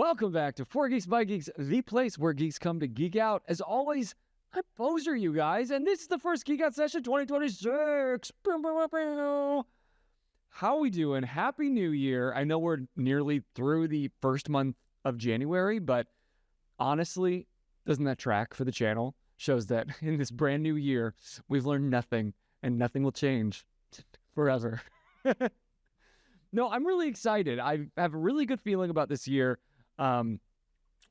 Welcome back to 4 Geeks by Geeks, the place where geeks come to geek out. As always, I'm Poser, you guys, and this is the first Geek Out session 2026. How we doing? Happy New Year. I know we're nearly through the first month of January, but honestly, doesn't that track for the channel? Shows that in this brand new year, we've learned nothing, and nothing will change forever. No, I'm really excited. I have a really good feeling about this year.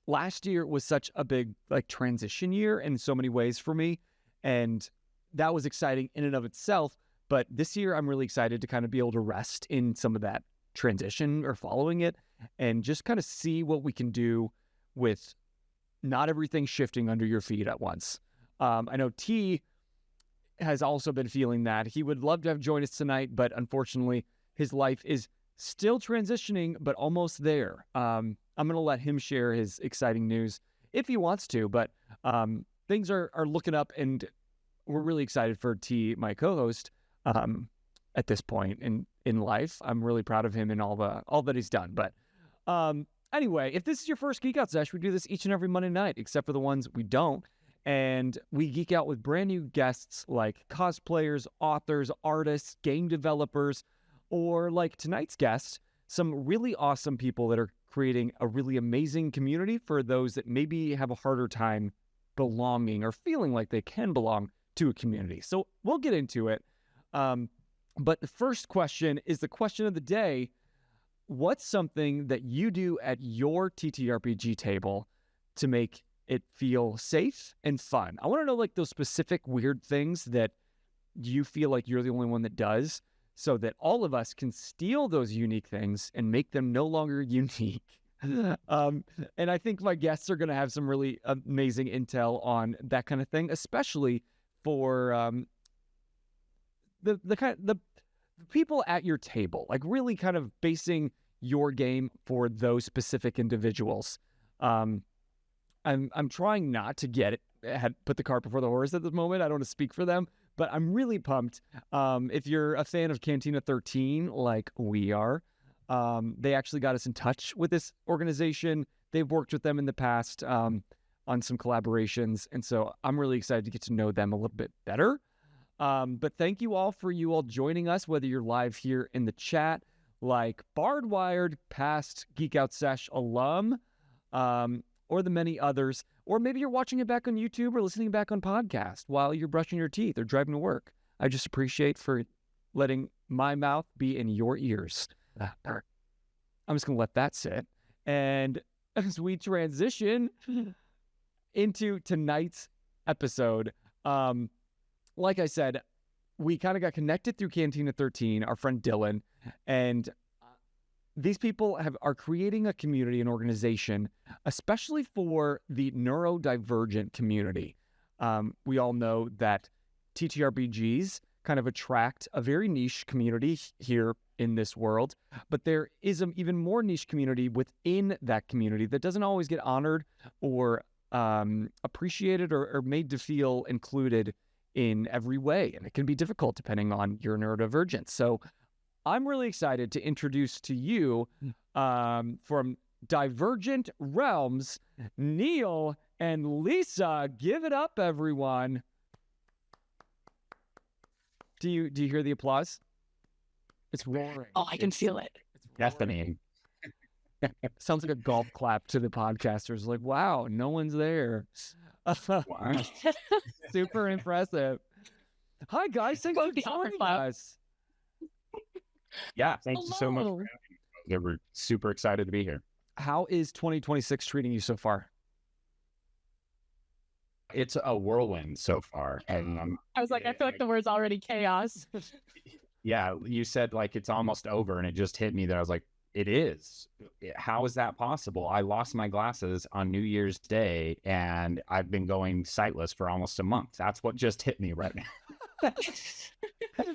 Last year was such a big transition year in so many ways for me, and that was exciting in and of itself. But this year, I'm really excited to kind of be able to rest in some of that transition or following it, and just kind of see what we can do with not everything shifting under your feet at once. I know T has also been feeling that. He would love to have joined us tonight, but unfortunately, his life is still transitioning, but almost there. I'm going to let him share his exciting news if he wants to, but things are looking up, and we're really excited for T, my co-host, at this point in life. I'm really proud of him and all that he's done. But anyway, if this is your first Geek Out session, we do this each and every Monday night, except for the ones we don't. And we geek out with brand new guests like cosplayers, authors, artists, game developers, or like tonight's guest, some really awesome people that are creating a really amazing community for those that maybe have a harder time belonging or feeling like they can belong to a community. So we'll get into it. But the first question is the question of the day. What's something that you do at your TTRPG table to make it feel safe and fun? I want to know like those specific weird things that you feel like you're the only one that does, so that all of us can steal those unique things and make them no longer unique. And I think my guests are going to have some really amazing intel on that kind of thing, especially for the people at your table, like really kind of basing your game for those specific individuals. I'm trying not to put the cart before the horse at this moment. I don't want to speak for them, but I'm really pumped. If you're a fan of Cantina 13, like we are, they actually got us in touch with this organization. They've worked with them in the past on some collaborations, and so I'm really excited to get to know them a little bit better. But thank you all for you all joining us, whether you're live here in the chat, like Bardwired, past Geek Out Sesh alum, or the many others, or maybe you're watching it back on YouTube or listening back on podcast while you're brushing your teeth or driving to work. I just appreciate for letting my mouth be in your ears. I'm just going to let that sit. And as we transition into tonight's episode, like I said, we kind of got connected through Cantina 13, our friend Dylan, and these people are creating a community, an organization, especially for the neurodivergent community. We all know that TTRPGs kind of attract a very niche community here in this world, but there is an even more niche community within that community that doesn't always get honored or appreciated or made to feel included in every way, and it can be difficult depending on your neurodivergence. So I'm really excited to introduce to you from Divergent Realms, Neil and Lisa. Give it up, everyone. Do you hear the applause? It's roaring. Oh, I can feel it. Deafening. Sounds like a golf clap to the podcasters. Like, wow, no one's there. Wow. Super impressive. Hi, guys. Thanks for joining us. Yeah, thank you so much for having me. We're super excited to be here. How is 2026 treating you so far? It's a whirlwind so far. And I was like, I feel like the word's already chaos. yeah, you said like it's almost over, and it just hit me that I was like, it is. How is that possible? I lost my glasses on New Year's Day, and I've been going sightless for almost a month. That's what just hit me right now.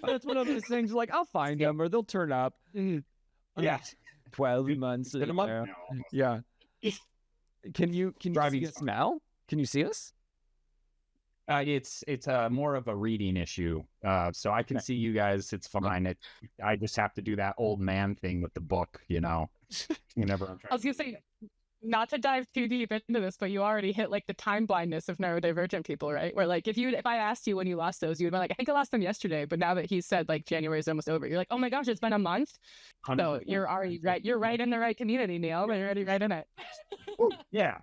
That's one of those things like, I'll find them or they'll turn up. Yeah. 12 months. It's been a month now, almost. Yeah. Can you see us now? Can you see us? It's more of a reading issue. So I can see you guys. It's fine. I just have to do that old man thing with the book, you know. Whenever I'm trying. I was gonna say, not to dive too deep into this, but you already hit like the time blindness of neurodivergent people, right? Where like if I asked you when you lost those, you'd be like, I think I lost them yesterday. But now that he said like January is almost over, you're like, oh my gosh, it's been a month. So 100%. you're already right. You're right in the right community, Neil. You're already right in it. Yeah.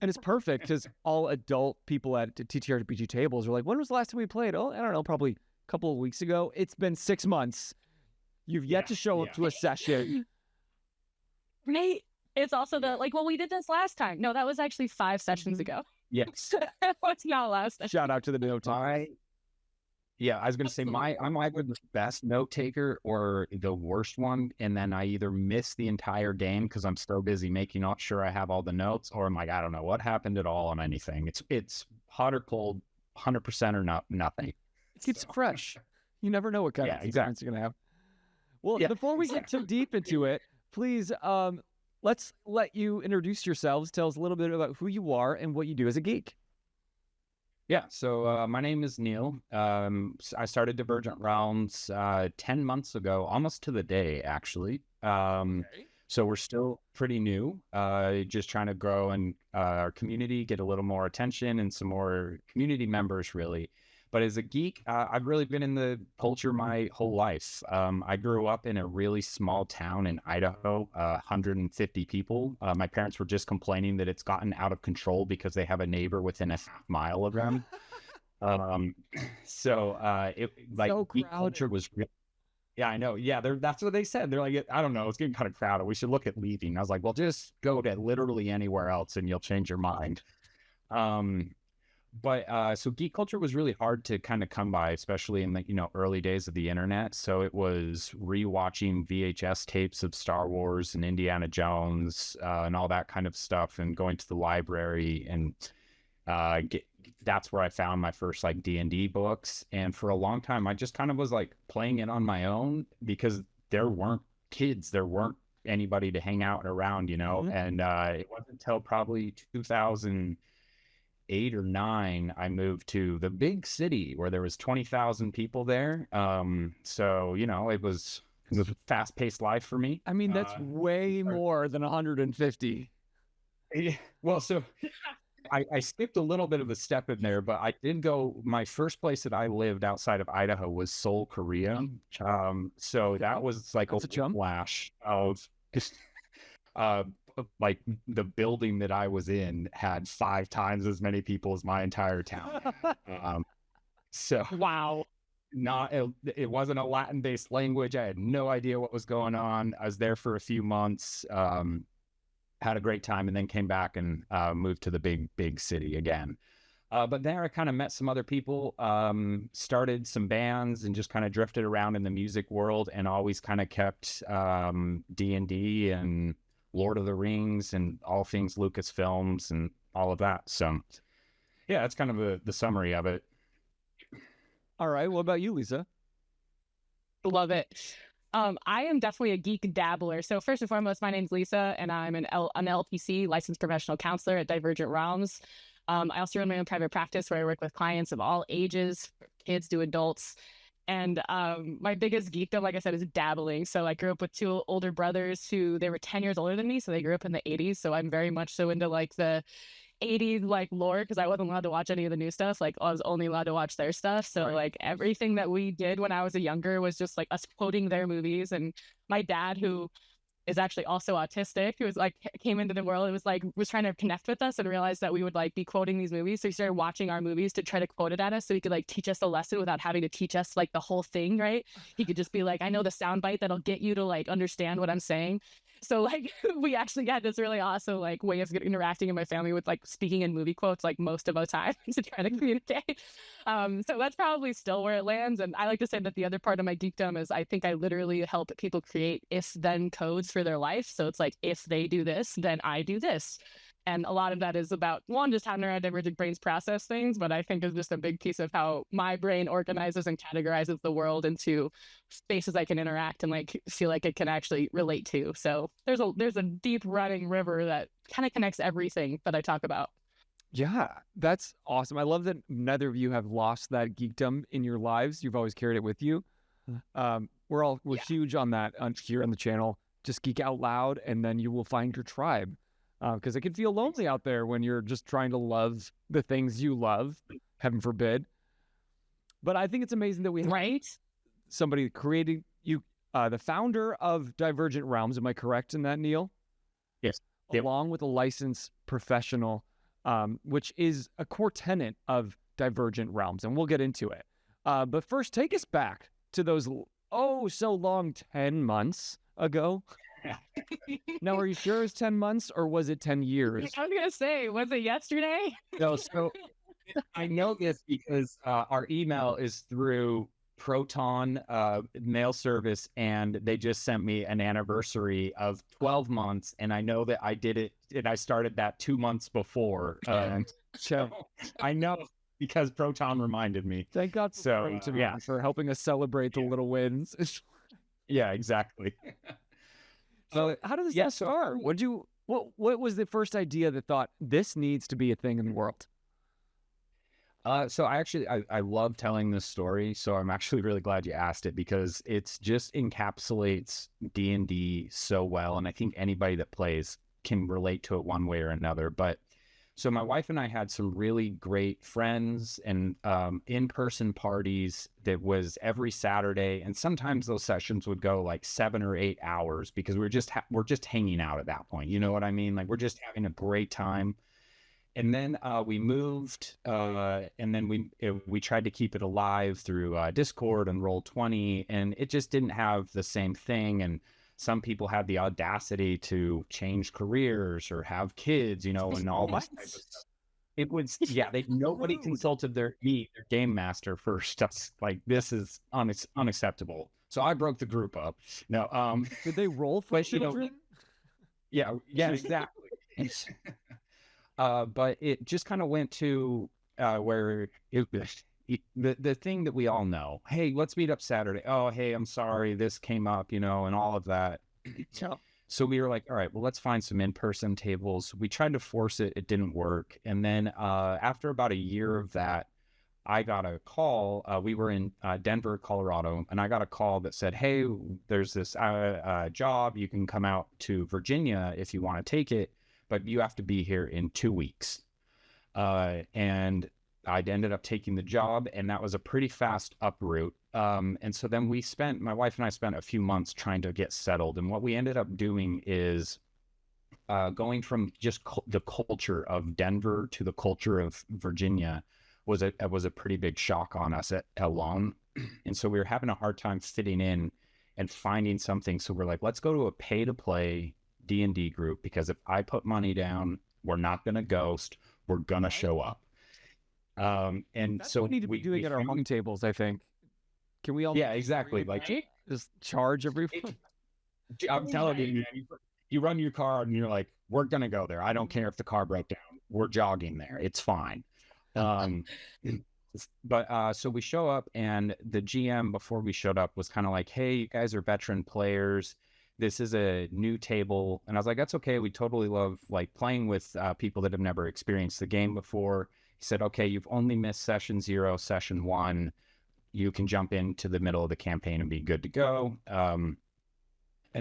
And it's perfect because all adult people at TTRPG tables are like, when was the last time we played? Oh, I don't know, probably a couple of weeks ago. It's been 6 months. You've yet to show up to a session. Right. It's also the like, well, we did this last time. No, that was actually 5 sessions ago. Yes. What's not last time? Shout out to the note taker. Yeah, I was gonna say I'm either the best note taker or the worst one, and then I either miss the entire game because I'm so busy making sure I have all the notes, or I'm like, I don't know what happened at all on anything. It's hot or cold, 100% or not nothing. It keeps it fresh. You never know what kind of experience you're gonna have. Well, before we get too deep into it, please let's let you introduce yourselves. Tell us a little bit about who you are and what you do as a geek. Yeah, so my name is Neil. I started Divergent Realms 10 months ago, almost to the day, actually. So we're still pretty new, just trying to grow and our community, get a little more attention and some more community members, really. But as a geek, I've really been in the culture my whole life. I grew up in a really small town in Idaho, 150 people. My parents were just complaining that it's gotten out of control because they have a neighbor within a half-mile of them. Geek culture was really... Yeah, I know. Yeah, that's what they said. They're like, I don't know, it's getting kind of crowded. We should look at leaving. I was like, well, just go to literally anywhere else and you'll change your mind. So geek culture was really hard to kind of come by, especially in the early days of the internet. So it was rewatching VHS tapes of Star Wars and Indiana Jones and all that kind of stuff, and going to the library, and that's where I found my first like D&D books. And for a long time, I just kind of was like playing it on my own because there weren't kids, there weren't anybody to hang out around, And it wasn't until probably 2008 or 9, I moved to the big city where there was 20,000 people there. So, it was a fast-paced life for me. I mean, that's way more than 150. Well, so I skipped a little bit of a step in there, but I did go, my first place that I lived outside of Idaho was Seoul, Korea. So that was like a flash of like the building that I was in had 5 times as many people as my entire town. So wow, it wasn't a Latin-based language. I had no idea what was going on. I was there for a few months, had a great time, and then came back and moved to the big city again. But there I kind of met some other people, started some bands, and just kind of drifted around in the music world, and always kind of kept D&D and Lord of the Rings and all things Lucasfilms and all of that. So yeah, that's kind of the summary of it. All right. What about you, Lisa? Love it. I am definitely a geek dabbler. So first and foremost, my name's Lisa, and I'm an LPC, licensed professional counselor at Divergent Realms. I also run my own private practice where I work with clients of all ages, kids to adults. And my biggest geekdom, like I said, is dabbling. So I grew up with 2 older brothers they were 10 years older than me. So they grew up in the 80s. So I'm very much so into like the 80s like lore, because I wasn't allowed to watch any of the new stuff. Like I was only allowed to watch their stuff. So like everything that we did when I was younger was just like us quoting their movies. And my dad, who is actually also autistic, who was like came into the world, it was trying to connect with us and realized that we would like be quoting these movies. So he started watching our movies to try to quote it at us so he could like teach us the lesson without having to teach us like the whole thing, right? He could just be like, I know the soundbite that'll get you to like understand what I'm saying. So like we actually had this really awesome like way of interacting in my family with like speaking in movie quotes like most of the time to try to communicate. So that's probably still where it lands. And I like to say that the other part of my geekdom is I think I literally help people create if-then codes for their life. So it's like, if they do this, then I do this. And a lot of that is about, one, just how neurodivergent brains process things, but I think is just a big piece of how my brain organizes and categorizes the world into spaces I can interact and like feel like it can actually relate to. So there's a deep running river that kind of connects everything that I talk about. Yeah, that's awesome. I love that neither of you have lost that geekdom in your lives. You've always carried it with you. We're huge on that here on the channel. Just geek out loud, and then you will find your tribe. because it can feel lonely out there when you're just trying to love the things you love, heaven forbid. But I think it's amazing that we have somebody creating you, the founder of Divergent Realms. Am I correct in that, Neil? Yes. Along with a licensed professional, which is a core tenet of Divergent Realms, and we'll get into it. But first, take us back to those so long 10 months ago. Now, are you sure it's 10 months or was it 10 years? I was gonna say, was it yesterday? No, so I know this because our email is through Proton mail service, and they just sent me an anniversary of 12 months, and I know that I did it, and I started that 2 months before. So I know because Proton reminded me. Thank God for Proton for helping us celebrate the little wins. Yeah, exactly. So how did this start? What was the first idea that thought this needs to be a thing in the world? So I love telling this story, so I'm actually really glad you asked it, because it's just encapsulates D&D so well, and I think anybody that plays can relate to it one way or another. But so my wife and I had some really great friends and in-person parties that was every Saturday, and sometimes those sessions would go like 7 or 8 hours because we're just hanging out at that point. You know what I mean? Like, we're just having a great time. And then we moved, and then we tried to keep it alive through Discord and Roll20, and it just didn't have the same thing. And some people had the audacity to change careers or have kids, and all this type of stuff. It was, nobody consulted their game master first. That's like, this is unacceptable. So I broke the group up. No, did they roll for children? Yeah, exactly. But it just kind of went to where the thing that we all know. Hey, let's meet up Saturday. Oh, hey, I'm sorry, this came up, and all of that. So we were like, all right, well, let's find some in-person tables. We tried to force it. It didn't work. And then after about a year of that, I got a call. We were in Denver, Colorado, and I got a call that said, hey, there's this job. You can come out to Virginia if you want to take it, but you have to be here in 2 weeks. And I ended up taking the job, and that was a pretty fast uproot. And so then my wife and I spent a few months trying to get settled. And what we ended up doing is going from just the culture of Denver to the culture of Virginia was a pretty big shock on us alone. And so we were having a hard time fitting in and finding something. So we're like, let's go to a pay-to-play D&D group, because if I put money down, we're not going to ghost. We're going to show up. And that's so what we need to be doing at our home tables, I think. Can we all? Yeah, exactly. Like, just charge every. I'm telling you, you run your car and you're like, we're going to go there. I don't care if the car broke down. We're jogging there. It's fine. But so we show up, and the GM before we showed up was kind of like, hey, you guys are veteran players. This is a new table. And I was like, that's okay. We totally love like playing with people that have never experienced the game before. He said, okay, you've only missed session 0, session 1. You can jump into the middle of the campaign and be good to go. And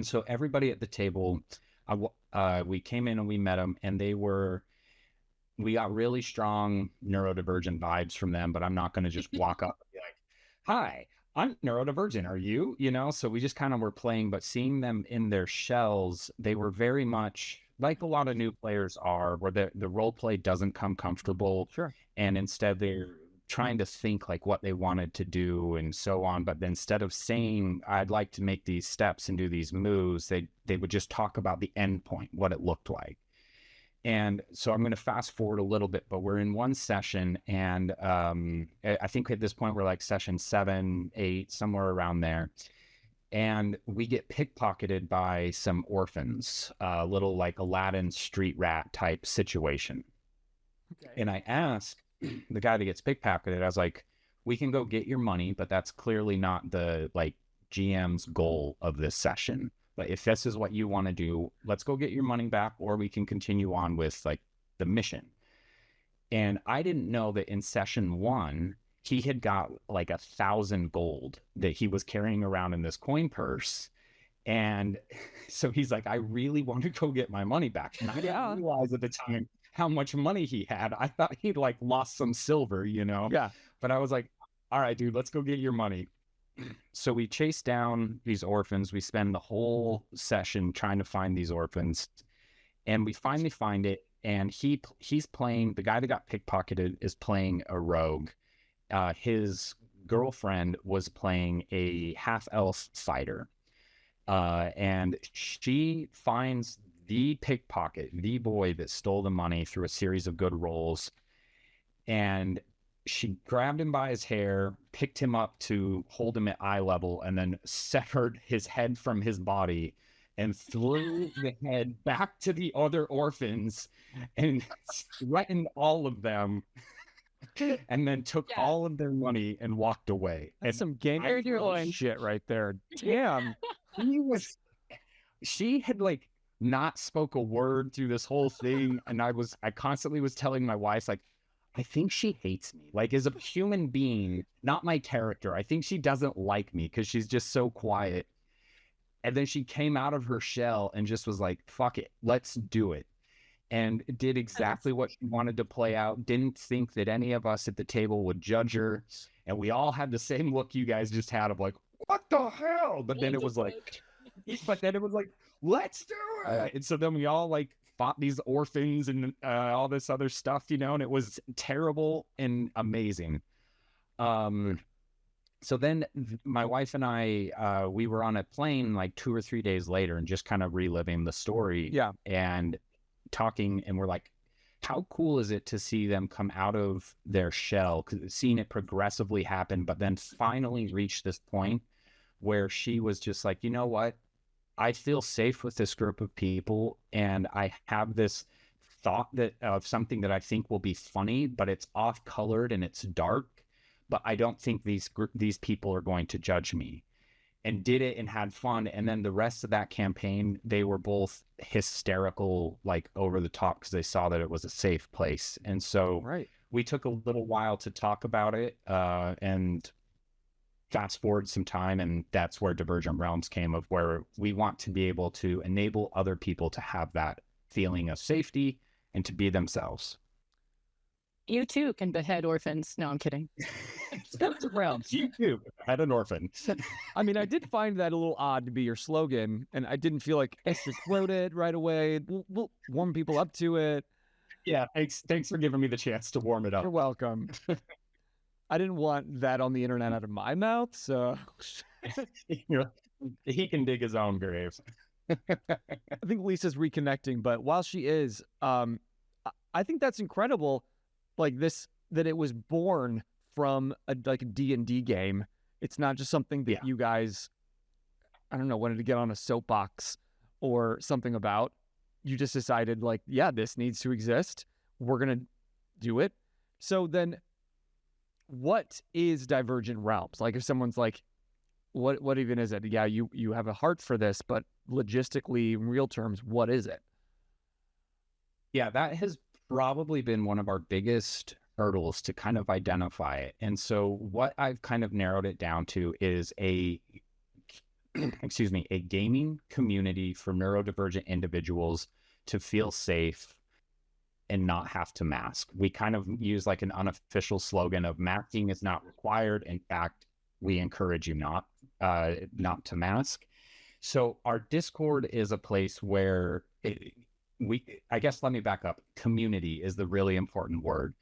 so everybody at the table, we came in and we met them, and we got really strong neurodivergent vibes from them, but I'm not going to just walk up and be like, hi, I'm neurodivergent. Are you? So we just kind of were playing, but seeing them in their shells, they were very much like a lot of new players are, where the role play doesn't come comfortable. Sure. And instead they're trying to think like what they wanted to do and so on. But instead of saying, I'd like to make these steps and do these moves, they would just talk about the end point, what it looked like. And so I'm going to fast forward a little bit, but we're in one session, and I think at this point we're like session 7, 8, somewhere around there. And we get pickpocketed by some orphans, a little like Aladdin street rat type situation. Okay. And I asked the guy that gets pickpocketed, I was like, we can go get your money, but that's clearly not the like GM's goal of this session. But if this is what you want to do, let's go get your money back, or we can continue on with like the mission. And I didn't know that in session 1, he had got like 1,000 gold that he was carrying around in this coin purse. And so he's like, I really want to go get my money back. And I Yeah. didn't realize at the time how much money he had. I thought he'd like lost some silver, you know? Yeah. But I was like, all right, dude, let's go get your money. So we chase down these orphans. We spend the whole session trying to find these orphans. And we finally find it. And he's playing, the guy that got pickpocketed is playing a rogue. His girlfriend was playing a half-elf fighter. And she finds the pickpocket, the boy that stole the money through a series of good rolls. And she grabbed him by his hair, picked him up to hold him at eye level, and then severed his head from his body and threw the head back to the other orphans and threatened all of them. And then took all of their money and walked away. That's And some game shit right there. Damn. she had like not spoke a word through this whole thing. And I constantly was telling my wife, like, I think she hates me, like as a human being, not my character. I think she doesn't like me because she's just so quiet. And then she came out of her shell and just was like, fuck it, let's do it. And did exactly what she wanted to play out. Didn't think that any of us at the table would judge her. And we all had the same look you guys just had of like, what the hell? But then it was like, let's do it. And so then we all like fought these orphans and all this other stuff, you know, and it was terrible and amazing. So then my wife and I, we were on a plane like 2 or 3 days later and just kind of reliving the story. Yeah. And talking, and we're like, how cool is it to see them come out of their shell, seeing it progressively happen, but then finally reach this point where she was just like, you know what? I feel safe with this group of people, and I have this thought that of something that I think will be funny, but it's off-colored and it's dark, but I don't think these people are going to judge me. And did it and had fun. And then the rest of that campaign, they were both hysterical, like over the top, because they saw that it was a safe place. And so we took a little while to talk about it and fast forward some time. And that's where Divergent Realms came of, where we want to be able to enable other people to have that feeling of safety and to be themselves. You too can behead orphans. No, I'm kidding. You too, behead an orphan. I mean, I did find that a little odd to be your slogan, and I didn't feel like it's just quote it right away. We'll warm people up to it. Yeah, thanks for giving me the chance to warm it up. You're welcome. I didn't want that on the internet out of my mouth, so he can dig his own grave. I think Lisa's reconnecting, but while she is, I think that's incredible. Like this, that it was born from a D&D game. It's not just something that you guys, I don't know, wanted to get on a soapbox or something about. You just decided like, yeah, this needs to exist. We're going to do it. So then what is Divergent Realms? Like if someone's like, what even is it? Yeah, you have a heart for this, but logistically, in real terms, what is it? Yeah, that has probably been one of our biggest hurdles to kind of identify it. And so what I've kind of narrowed it down to is a gaming community for neurodivergent individuals to feel safe and not have to mask. We kind of use like an unofficial slogan of masking is not required. In fact, we encourage you not to mask. So our Discord is a place where I guess let me back up. Community is the really important word.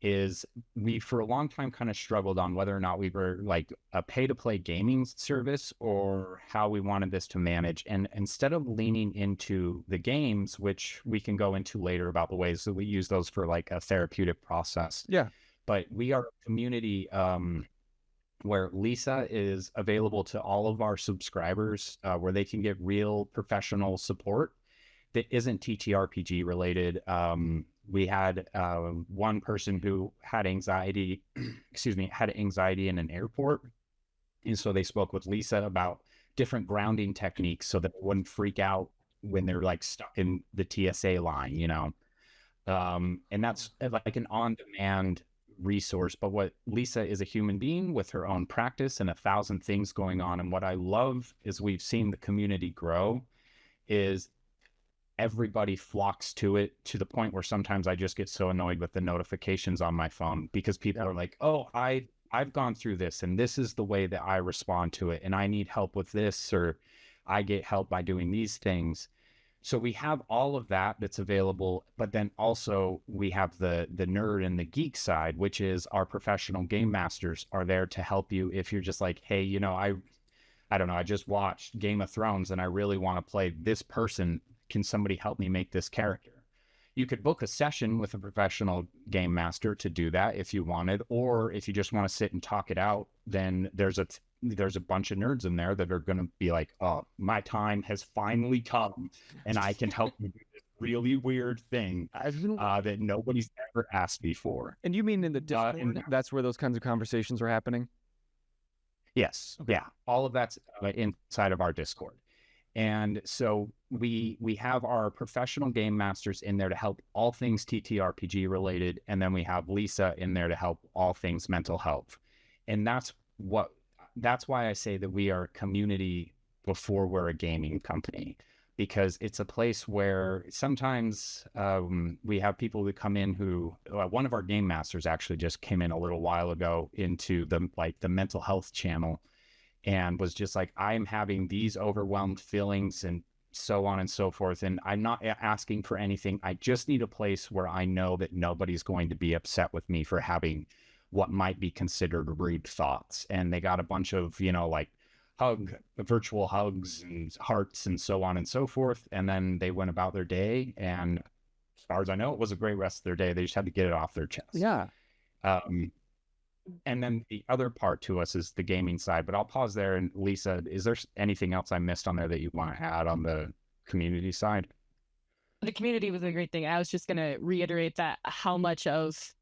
Is we for a long time kind of struggled on whether or not we were like a pay-to-play gaming service or how we wanted this to manage. And instead of leaning into the games, which we can go into later about the ways that we use those for like a therapeutic process. Yeah. But we are a community where Lisa is available to all of our subscribers, where they can get real professional support that isn't TTRPG related. We had one person who had anxiety, had anxiety in an airport. And so they spoke with Lisa about different grounding techniques so that they wouldn't freak out when they're like stuck in the TSA line, you know? And that's like an on-demand resource, but what Lisa is a human being with her own practice and 1,000 things going on. And what I love is we've seen the community grow is everybody flocks to it, to the point where sometimes I just get so annoyed with the notifications on my phone because people are like, oh, I've gone through this and this is the way that I respond to it. And I need help with this, or I get help by doing these things. So we have all of that that's available, but then also we have the nerd and the geek side, which is our professional game masters are there to help you if you're just like, hey, you know, I don't know, I just watched Game of Thrones and I really want to play this person. Can somebody help me make this character? You could book a session with a professional game master to do that if you wanted, or if you just want to sit and talk it out, then there's a bunch of nerds in there that are going to be like, oh, my time has finally come and I can help you do this really weird thing that nobody's ever asked before. And you mean in the Discord, that's where those kinds of conversations are happening? Yes. Okay. Yeah. All of that's inside of our Discord. And so we have our professional game masters in there to help all things TTRPG related. And then we have Lisa in there to help all things mental health. And that's why I say that we are a community before we're a gaming company, because it's a place where sometimes we have people who come in who, one of our game masters actually just came in a little while ago into the mental health channel and was just like, I'm having these overwhelmed feelings and so on and so forth. And I'm not asking for anything. I just need a place where I know that nobody's going to be upset with me for having what might be considered rude thoughts. And they got a bunch of, you know, like virtual hugs and hearts and so on and so forth. And then they went about their day. And as far as I know, it was a great rest of their day. They just had to get it off their chest. Yeah. And then the other part to us is the gaming side, but I'll pause there. And Lisa, is there anything else I missed on there that you want to add on the community side? The community was a great thing. I was just going to reiterate that how much of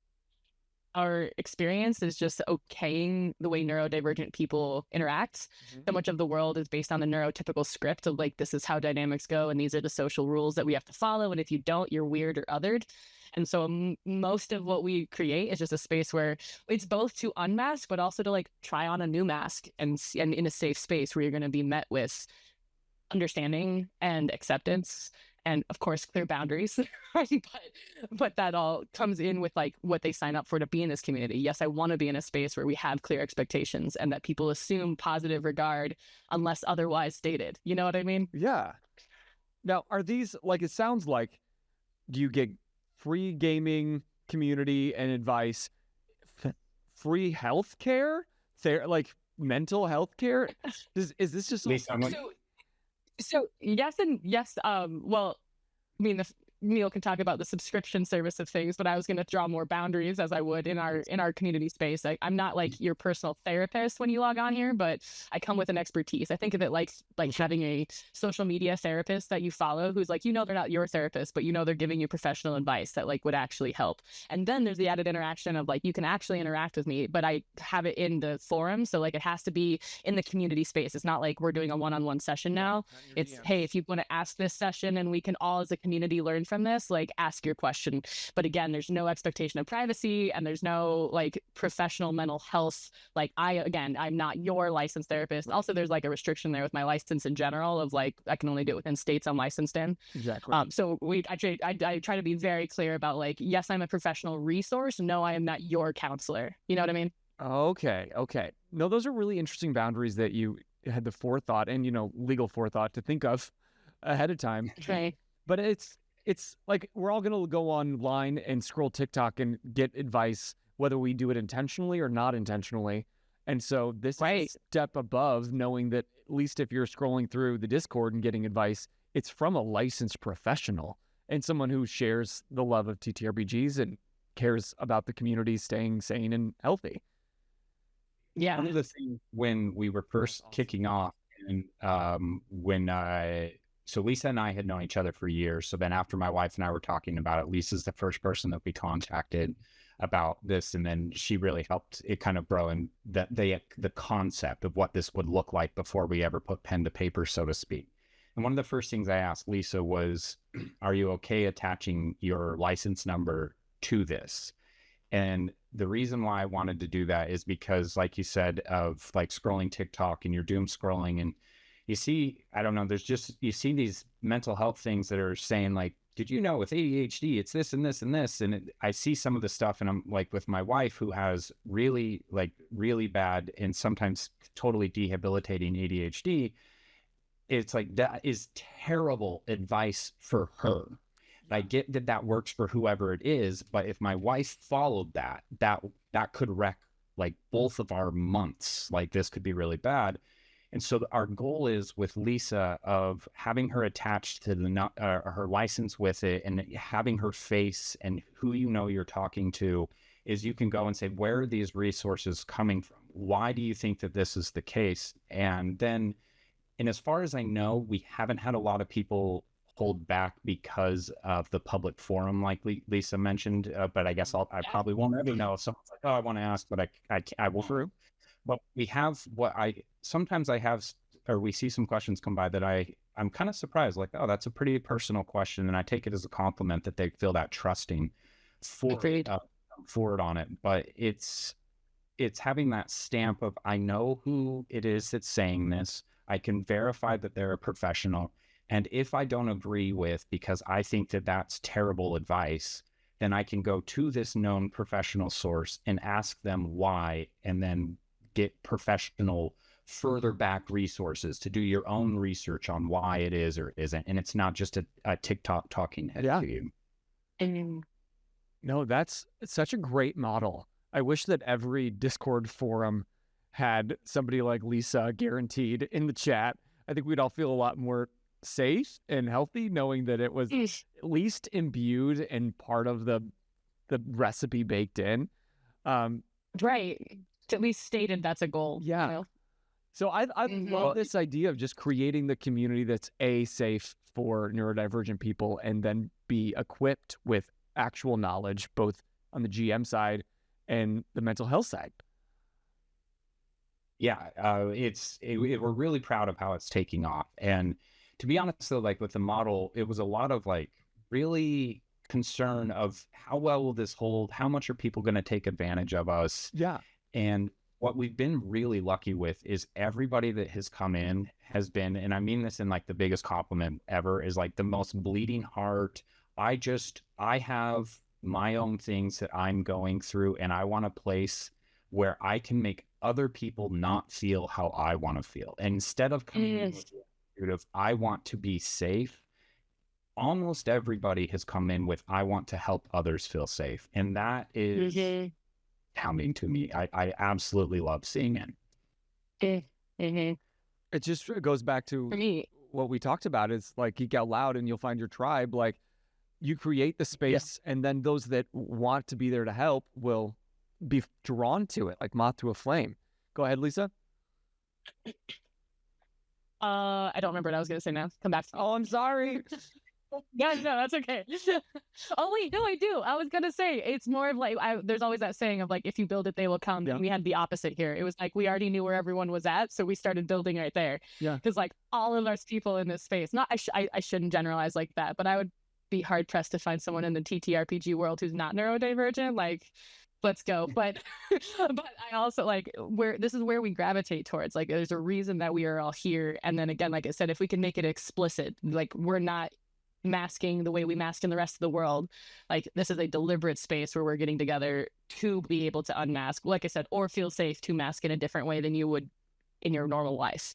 our experience is just okaying the way neurodivergent people interact. So much of the world is based on the neurotypical script of like, this is how dynamics go, and these are the social rules that we have to follow. And if you don't, you're weird or othered. And so most of what we create is just a space where it's both to unmask, but also to like try on a new mask and in a safe space where you're going to be met with understanding and acceptance. And of course, clear boundaries, but that all comes in with like what they sign up for to be in this community. Yes, I want to be in a space where we have clear expectations and that people assume positive regard unless otherwise stated. You know what I mean? Yeah. Now, are these, like, it sounds like, do you get free gaming community and advice, free health care, like mental health care? Is this just so yes and yes. Well, I mean, Neil can talk about the subscription service of things, but I was going to draw more boundaries as I would in our community space. I'm not like your personal therapist when you log on here, but I come with an expertise. I think of it like having a social media therapist that you follow who's like, you know, they're not your therapist, but you know, they're giving you professional advice that like would actually help. And then there's the added interaction of like, you can actually interact with me, but I have it in the forum. So like it has to be in the community space. It's not like we're doing a one-on-one session now. It's, hey, if you want to ask this session and we can all as a community learn from this, like ask your question. But again, there's no expectation of privacy and there's no like professional mental health. Like I'm not your licensed therapist. Also, there's like a restriction there with my license in general of like, I can only do it within states I'm licensed in. Exactly. So I try to be very clear about like, yes, I'm a professional resource. No, I am not your counselor. You know what I mean? Okay. No, those are really interesting boundaries that you had the forethought and, you know, legal forethought to think of ahead of time. Okay. But it's like we're all going to go online and scroll TikTok and get advice, whether we do it intentionally or not intentionally. And so this is a step above knowing that at least if you're scrolling through the Discord and getting advice, it's from a licensed professional and someone who shares the love of TTRPGs and cares about the community staying sane and healthy. Yeah. One of the things when we were first kicking off and so Lisa and I had known each other for years. So then after my wife and I were talking about it, Lisa's the first person that we contacted about this. And then she really helped it kind of grow and the concept of what this would look like before we ever put pen to paper, so to speak. And one of the first things I asked Lisa was, are you okay attaching your license number to this? And the reason why I wanted to do that is because, like you said, of like scrolling TikTok and you're doom scrolling, and you see, I don't know, you see these mental health things that are saying like, did you know with ADHD, it's this and this and this. And I see some of the stuff, and I'm like, with my wife who has really bad and sometimes totally debilitating ADHD, it's like, that is terrible advice for her. I get that that works for whoever it is, but if my wife followed that could wreck like both of our months. Like, this could be really bad. And so our goal is with Lisa of having her attached to her license with it, and having her face and who you're talking to, is you can go and say, where are these resources coming from? Why do you think that this is the case? And as far as I know, we haven't had a lot of people hold back because of the public forum, like Lisa mentioned. But I guess I probably won't ever know if someone's like, oh, I want to ask, but I won't. True. But we have we see some questions come by that I'm kind of surprised, like, oh, that's a pretty personal question. And I take it as a compliment that they feel that trusting forward on it. But it's having that stamp of, I know who it is that's saying this. I can verify that they're a professional. And if I don't agree with, because I think that that's terrible advice, then I can go to this known professional source and ask them why, and then get professional further back resources to do your own research on why it is or isn't. And it's not just a TikTok talking head to you. And No, that's such a great model. I wish that every Discord forum had somebody like Lisa guaranteed in the chat. I think we'd all feel a lot more safe and healthy knowing that it was at least imbued and part of the recipe baked in. Right. It's at least stated that's a goal. Yeah. You know? So I love this idea of just creating the community that's safe for neurodivergent people, and then be equipped with actual knowledge, both on the GM side and the mental health side. Yeah, we're really proud of how it's taking off. And to be honest, though, like with the model, it was a lot of like really concern of how well will this hold? How much are people going to take advantage of us? Yeah. And what we've been really lucky with is everybody that has come in has been, and I mean this in like the biggest compliment ever, is like the most bleeding heart. I have my own things that I'm going through, and I want a place where I can make other people not feel how I want to feel. And instead of coming in with the attitude of, I want to be safe, almost everybody has come in with, I want to help others feel safe. And that is pounding to me. I absolutely love seeing it. It just goes back to what we talked about, is like Geek Out Loud and you'll find your tribe. Like, you create the space, and then those that want to be there to help will be drawn to it, like moth to a flame. Go ahead, Lisa. I don't remember what I was going to say now. Come back to me. Oh, I'm sorry. Yeah, no, that's okay. Oh, wait, no, I do. I was going to say, it's more of like, there's always that saying of like, if you build it, they will come. Yeah. And we had the opposite here. It was like, we already knew where everyone was at, so we started building right there. Yeah. Because like all of us people in this space, I shouldn't generalize like that, but I would be hard pressed to find someone in the TTRPG world who's not neurodivergent. Like, let's go. But I also like, this is where we gravitate towards. Like, there's a reason that we are all here. And then again, like I said, if we can make it explicit, like, we're not masking the way we mask in the rest of the world. Like, this is a deliberate space where we're getting together to be able to unmask, like I said, or feel safe to mask in a different way than you would in your normal life.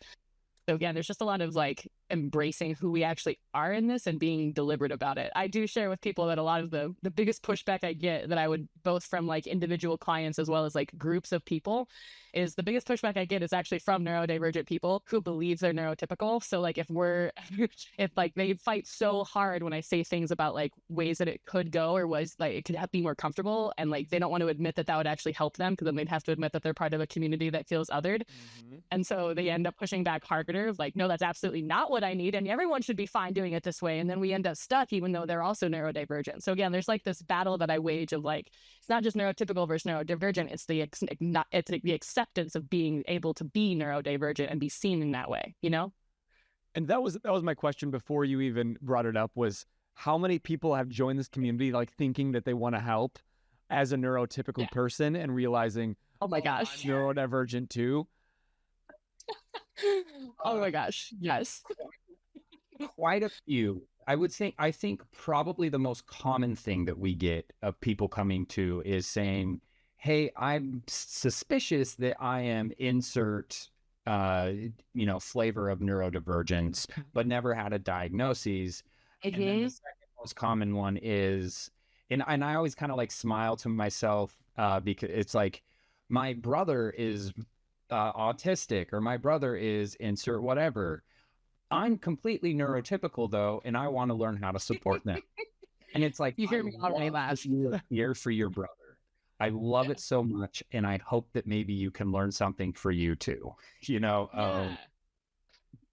So again, there's just a lot of like embracing who we actually are in this and being deliberate about it. I do share with people that a lot of the biggest pushback I get, that I would, both from like individual clients as well as like groups of people, is the biggest pushback I get is actually from neurodivergent people who believe they're neurotypical. So like if like they fight so hard when I say things about like ways that it could go, or was like it could be more comfortable, and like they don't want to admit that would actually help them, because then they'd have to admit that they're part of a community that feels othered. And so they end up pushing back harder, like, no, that's absolutely not what I need, and everyone should be fine doing it this way. And then we end up stuck, even though they're also neurodivergent. So again, there's like this battle that I wage of like, it's not just neurotypical versus neurodivergent, it's the acceptance of being able to be neurodivergent and be seen in that way, you know? And that was my question before you even brought it up, was how many people have joined this community like thinking that they want to help, as a neurotypical person and realizing, Oh my I'm gosh. neurodivergent too. Oh my gosh. Yes. Quite a few. I think probably the most common thing that we get of people coming to is saying, hey, I'm suspicious that I am insert flavor of neurodivergence, but never had a diagnosis. And then the second most common one is, and I always kind of like smile to myself because it's like, my brother is autistic, or my brother is insert whatever. I'm completely neurotypical though, and I want to learn how to support them. And it's like, You hear me already laugh. You're here for your brother. I love it so much, and I hope that maybe you can learn something for you too. Yeah.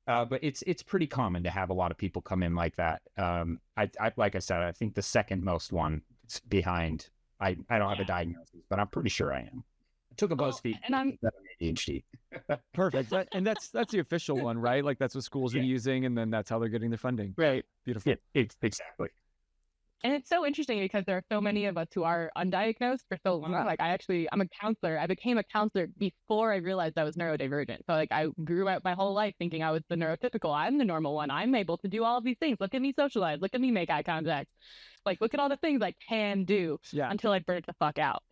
But it's pretty common to have a lot of people come in like that. I like I said, I think the second most one is behind. I don't have a diagnosis, but I'm pretty sure I am. I took a BuzzFeed and I'm ADHD. Perfect. And that's the official one, right? Like that's what schools are using, and then that's how they're getting their funding. right. Beautiful. Yeah, exactly. And it's so interesting because there are so many of us who are undiagnosed for so long. Like I'm a counselor. I became a counselor before I realized I was neurodivergent. So like I grew up my whole life thinking I was the neurotypical. I'm the normal one. I'm able to do all of these things. Look at me socialize. Look at me make eye contact. Like look at all the things I can do until I burn the fuck out.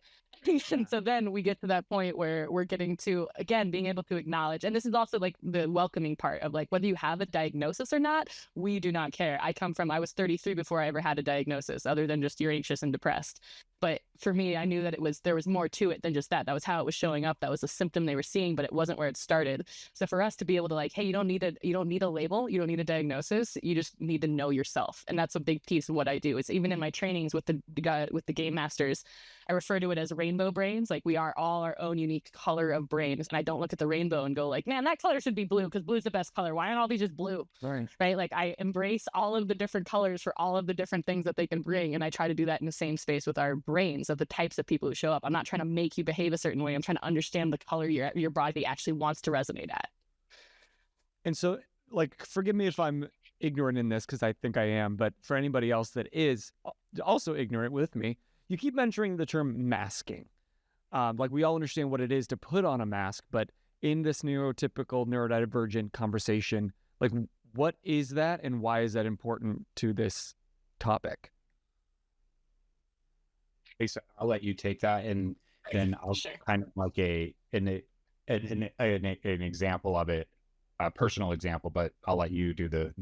And so then we get to that point where we're getting to, again, being able to acknowledge, and this is also like the welcoming part of like, whether you have a diagnosis or not, we do not care. I was 33 before I ever had a diagnosis, other than just you're anxious and depressed. But for me, I knew that there was more to it than just that. That was how it was showing up. That was a symptom they were seeing, but it wasn't where it started. So for us to be able to like, hey, you don't need a label, you don't need a diagnosis, you just need to know yourself. And that's a big piece of what I do. It's even in my trainings with the game masters, I refer to it as rainbow brains. Like we are all our own unique color of brains. And I don't look at the rainbow and go like, man, that color should be blue because blue is the best color. Why aren't all these just blue? Right? Like I embrace all of the different colors for all of the different things that they can bring. And I try to do that in the same space with our brains of the types of people who show up. I'm not trying to make you behave a certain way. I'm trying to understand the color your body actually wants to resonate at. And so, like, forgive me if I'm ignorant in this, because I think I am, but for anybody else that is also ignorant with me, you keep mentioning the term masking. Like, we all understand what it is to put on a mask, but in this neurotypical, neurodivergent conversation, like, what is that and why is that important to this topic? So I'll let you take that, and then I'll kind of like an example of it, a personal example, but I'll let you do the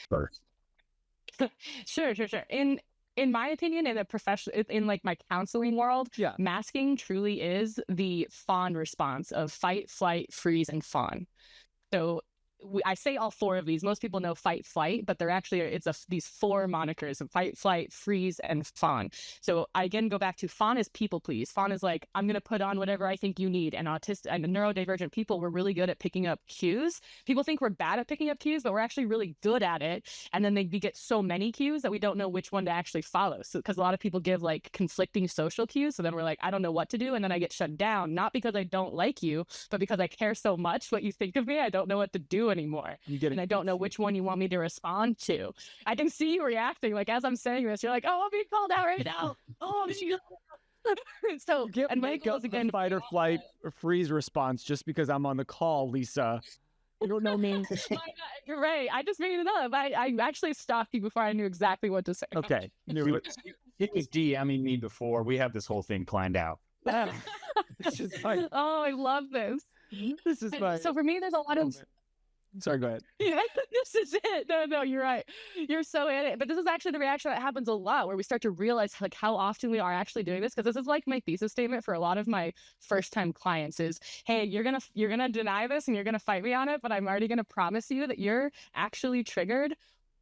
first. Sure. In my opinion, in like my counseling world, masking truly is the fawn response of fight, flight, freeze, and fawn. So I say all four of these. Most people know fight, flight, but they're actually, these four monikers of fight, flight, freeze, and fawn. So I again go back to fawn is people please. Fawn is like, I'm going to put on whatever I think you need. And autistic and neurodivergent people, we're really good at picking up cues. People think we're bad at picking up cues, but we're actually really good at it. And then we get so many cues that we don't know which one to actually follow. So because a lot of people give like conflicting social cues. So then we're like, I don't know what to do. And then I get shut down, not because I don't like you, but because I care so much what you think of me. I don't know what to do anymore. And I don't know which one you want me to respond to. I can see you reacting. Like as I'm saying this, you're like, oh, I'm being called out right now. Oh, so you can't make up a fight or flight or freeze response just because I'm on the call, Lisa. You don't know me. You're right. I just made it up. I actually stopped you before I knew exactly what to say. Okay. He was DMing me before. We have this whole thing planned out. This is fine. Oh, I love this. This is fine. So for me, there's a lot of... Sorry, go ahead. Yeah, this is it. No, you're right. You're so in it. But this is actually the reaction that happens a lot, where we start to realize like how often we are actually doing this. Because this is like my thesis statement for a lot of my first-time clients is, hey, you're gonna deny this and you're gonna fight me on it, but I'm already gonna promise you that you're actually triggered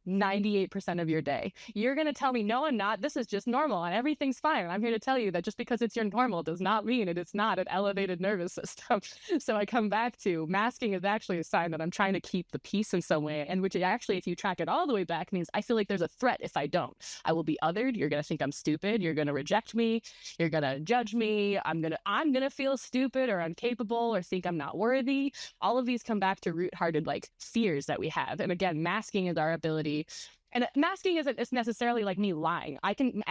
98% of your day. You're going to tell me, no, I'm not. This is just normal and everything's fine. And I'm here to tell you that just because it's your normal does not mean it's not an elevated nervous system. So I come back to masking is actually a sign that I'm trying to keep the peace in some way. And which actually, if you track it all the way back, means I feel like there's a threat if I don't. I will be othered. You're going to think I'm stupid. You're going to reject me. You're going to judge me. I'm going to feel stupid or incapable or think I'm not worthy. All of these come back to root-hearted like fears that we have. And again, masking is our ability And masking isn't necessarily like me lying.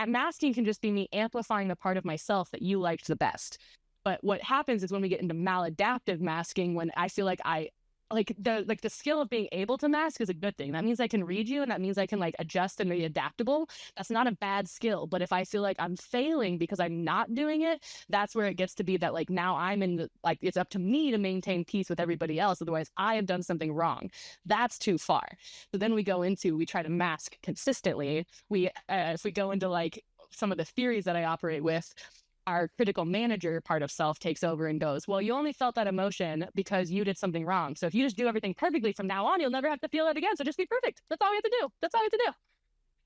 Masking can just be me amplifying the part of myself that you liked the best. But what happens is when we get into maladaptive masking, when I feel like the skill of being able to mask is a good thing. That means I can read you, and that means I can like adjust and be adaptable. That's not a bad skill. But if I feel like I'm failing because I'm not doing it, that's where it gets to be that like now I'm in the, like, it's up to me to maintain peace with everybody else. Otherwise I have done something wrong. That's too far. So then we try to mask consistently. If we go into like some of the theories that I operate with, our critical manager part of self takes over and goes, well, you only felt that emotion because you did something wrong. So if you just do everything perfectly from now on, you'll never have to feel it again. So just be perfect. That's all we have to do. That's all we have to do.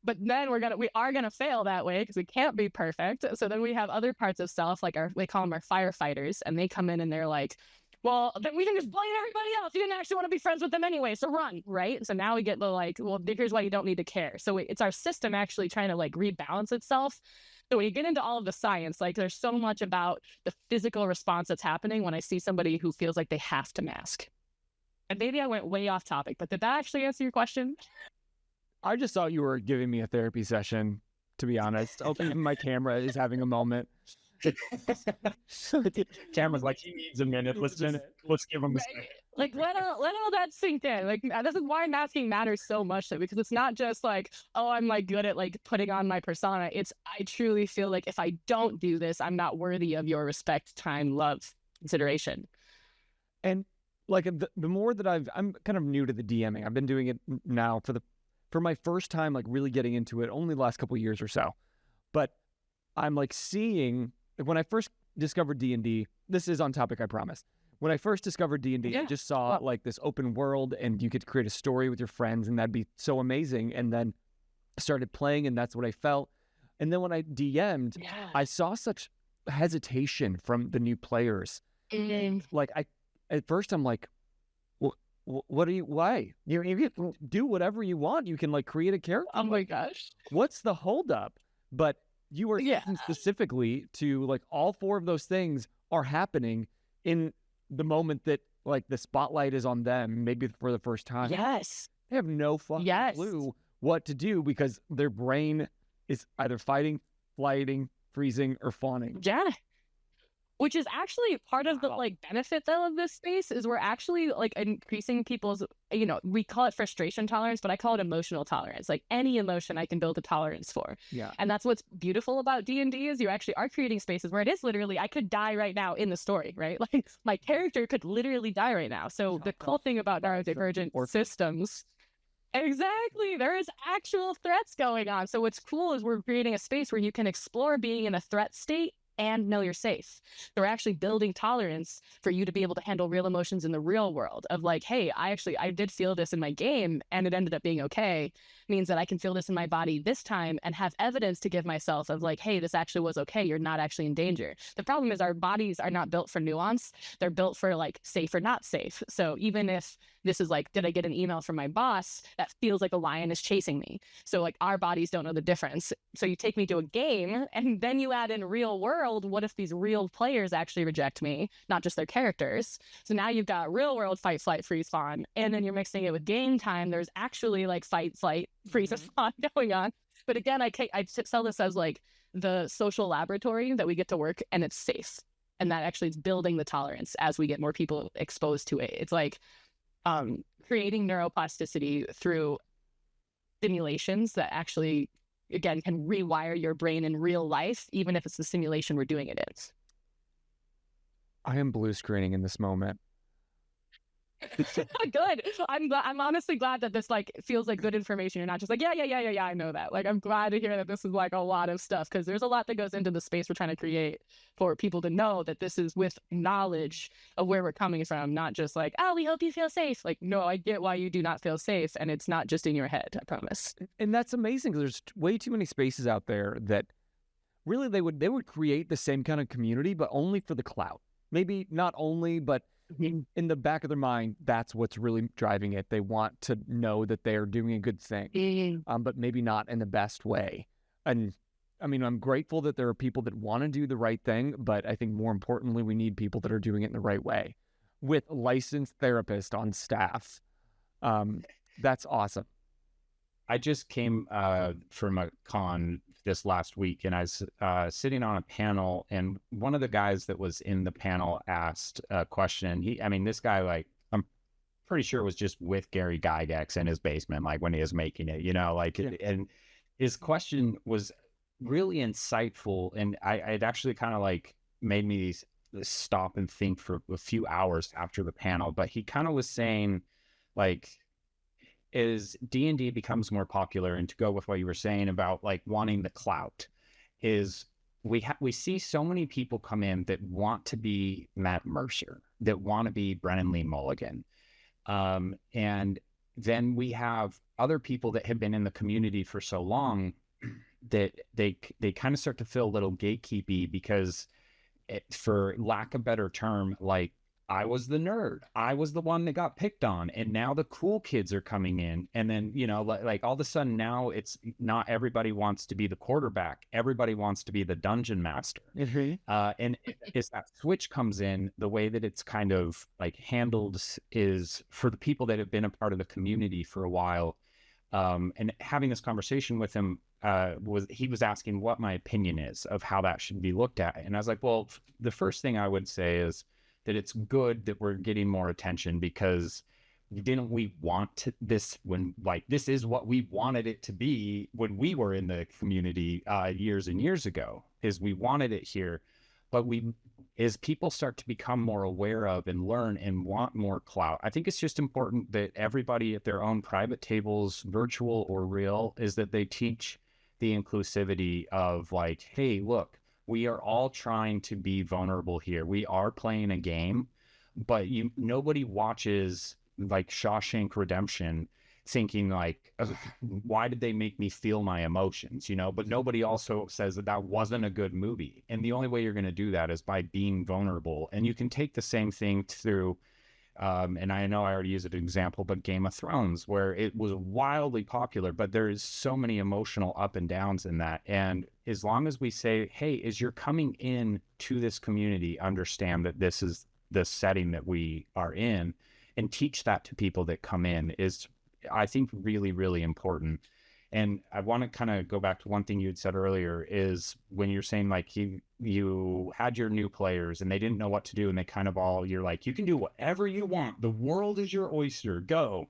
But then we are gonna fail that way because we can't be perfect. So then we have other parts of self, like we call them our firefighters, and they come in and they're like, well, then we can just blame everybody else. You didn't actually want to be friends with them anyway, so run, right? So now we get the like, well, here's why you don't need to care. So it's our system actually trying to like rebalance itself. So when you get into all of the science, like there's so much about the physical response that's happening when I see somebody who feels like they have to mask. And maybe I went way off topic, but did that actually answer your question? I just thought you were giving me a therapy session, to be honest. Even my camera is having a moment. Camera's like, he needs a minute. Let's give him a second. Like let all that sink in. Like this is why masking matters so much, though, because it's not just like, oh, I'm like good at like putting on my persona. It's I truly feel like if I don't do this, I'm not worthy of your respect, time, love, consideration. And like the more that I'm kind of new to the DMing. I've been doing it now for my first time, like really getting into it, only the last couple of years or so. But I'm like seeing, when I first discovered D&D, this is on topic, I promise. When I first discovered D&D, I just saw like this open world and you could create a story with your friends and that'd be so amazing. And then I started playing and that's what I felt. And then when I DM'd, I saw such hesitation from the new players. Like at first I'm like, what are you, why? You can do whatever you want. You can like create a character. Oh my gosh. What's the holdup? But you were speaking specifically to like all four of those things are happening in the moment that like the spotlight is on them, maybe for the first time. Yes. They have no fucking clue what to do because their brain is either fighting, flighting, freezing, or fawning. Yeah. Which is actually part of the like benefit though of this space is we're actually like increasing people's, you know, we call it frustration tolerance, but I call it emotional tolerance. Like any emotion I can build a tolerance for. Yeah. And that's what's beautiful about D&D is you actually are creating spaces where it is literally, I could die right now in the story, right? Like my character could literally die right now. So the cool thing about neurodivergent systems, exactly, there is actual threats going on. So what's cool is we're creating a space where you can explore being in a threat state and know you're safe. So we're actually building tolerance for you to be able to handle real emotions in the real world of like, hey, I did feel this in my game and it ended up being okay. Means that I can feel this in my body this time and have evidence to give myself of like, hey, this actually was okay. You're not actually in danger. The problem is our bodies are not built for nuance. They're built for like safe or not safe. So even if this is like, did I get an email from my boss that feels like a lion is chasing me? So like our bodies don't know the difference. So you take me to a game and then you add in real world. What if these real players actually reject me, not just their characters? So now you've got real world fight, flight, freeze, fawn. And then you're mixing it with game time. There's actually like fight, flight, freeze, and fawn going on. But again, I sell this as like the social laboratory that we get to work and it's safe. And that actually is building the tolerance as we get more people exposed to it. It's like, creating neuroplasticity through simulations that actually, again, can rewire your brain in real life, even if it's the simulation we're doing it in. I am blue screening in this moment. Good. I'm honestly glad that this like feels like good information. You're not just like, yeah, I know that. Like, I'm glad to hear that this is like a lot of stuff because there's a lot that goes into the space we're trying to create for people to know that this is with knowledge of where we're coming from, not just like, oh, we hope you feel safe. Like, no, I get why you do not feel safe, and it's not just in your head, I promise. And that's amazing because there's way too many spaces out there that really they would create the same kind of community, but only for the clout. Maybe not only, but in the back of their mind, that's what's really driving it. They want to know that they're doing a good thing, but maybe not in the best way. And I mean, I'm grateful that there are people that want to do the right thing, but I think more importantly, we need people that are doing it in the right way with licensed therapists on staff. That's awesome. I just came from a con this last week, and I was sitting on a panel, and one of the guys that was in the panel asked a question. This guy, like, I'm pretty sure was just with Gary Gygax in his basement, like when he was making it, and his question was really insightful, and it actually kind of like made me stop and think for a few hours after the panel. But he kind of was saying, like, is D&D becomes more popular, and to go with what you were saying about like wanting the clout, is we see so many people come in that want to be Matt Mercer, that want to be Brennan Lee Mulligan, and then we have other people that have been in the community for so long that they kind of start to feel a little gatekeepy, because for lack of a better term, like, I was the nerd. I was the one that got picked on. And now the cool kids are coming in. And then, like all of a sudden now it's not everybody wants to be the quarterback. Everybody wants to be the dungeon master. And as that switch comes in, the way that it's kind of like handled is for the people that have been a part of the community for a while. And having this conversation with him, he was asking what my opinion is of how that should be looked at. And I was like, well, the first thing I would say is that it's good that we're getting more attention, because didn't we want this when, like, this is what we wanted it to be when we were in the community years and years ago, is we wanted it here. But as people start to become more aware of and learn and want more clout, I think it's just important that everybody at their own private tables, virtual or real, is that they teach the inclusivity of, like, hey, look, we are all trying to be vulnerable here. We are playing a game, but nobody watches like Shawshank Redemption thinking like, why did they make me feel my emotions? But nobody also says that wasn't a good movie. And the only way you're going to do that is by being vulnerable. And you can take the same thing through, and I know I already used an example, but Game of Thrones, where it was wildly popular, but there is so many emotional up and downs in that. And as long as we say, hey, as you're coming in to this community, understand that this is the setting that we are in, and teach that to people that come in, is, I think, really, really important. And I want to kind of go back to one thing you had said earlier, is when you're saying like you had your new players and they didn't know what to do, and they kind of you're like, you can do whatever you want. The world is your oyster. Go.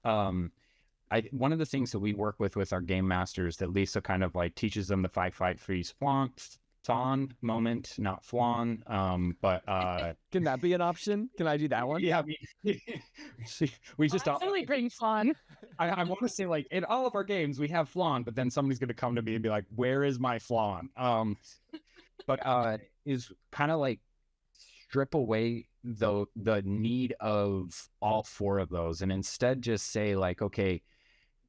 One of the things that we work with our game masters, that Lisa kind of like teaches them the fight, freeze, fawn moment, not flan. But can that be an option? Can I do that one? Yeah, we just totally bring flan. I want to say, like, in all of our games we have flan, but then somebody's going to come to me and be like, where is my flan? But is kind of like strip away the need of all four of those, and instead just say like, okay,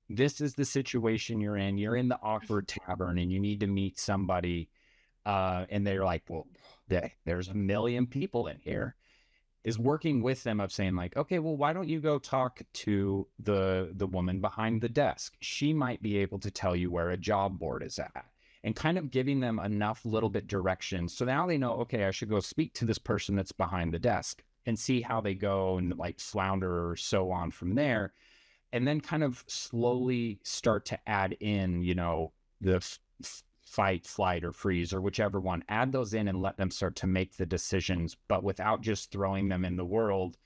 this is the situation you're in. You're in the awkward tavern and you need to meet somebody. And they're like, well, there's a million people in here. Is working with them of saying like, okay, well, why don't you go talk to the woman behind the desk? She might be able to tell you where a job board is at, and kind of giving them enough little bit direction. So now they know, okay, I should go speak to this person that's behind the desk and see how they go, and like flounder or so on from there. And then kind of slowly start to add in, the fight, flight, or freeze, or whichever one. Add those in and let them start to make the decisions, but without just throwing them in the world.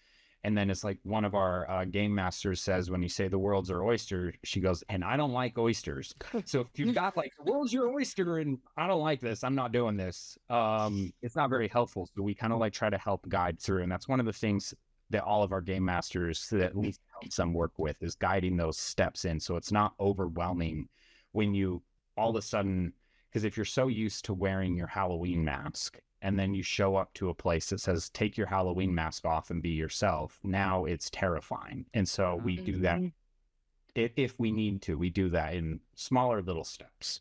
And then it's like one of our game masters says, when you say the world's our oyster, she goes, and I don't like oysters. So if you've got like, the world's your oyster and I don't like this, I'm not doing this, it's not very helpful. So we kind of like try to help guide through. And that's one of the things that all of our game masters, that at least helps them work with, is guiding those steps in. So it's not overwhelming when you all of a sudden, because if you're so used to wearing your Halloween mask and then you show up to a place that says, take your Halloween mask off and be yourself, now it's terrifying. And so we do that. If we need to, we do that in smaller little steps.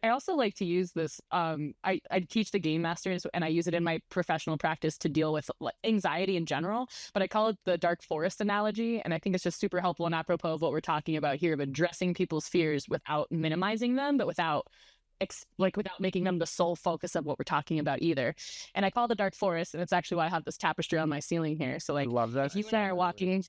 I also like to use this. I teach the game masters, and I use it in my professional practice to deal with anxiety in general, but I call it the dark forest analogy. And I think it's just super helpful and apropos of what we're talking about here, of addressing people's fears without minimizing them, but without making them the sole focus of what we're talking about either. And I call it the dark forest, and it's actually why I have this tapestry on my ceiling here. So like, love that. if you and I are walking,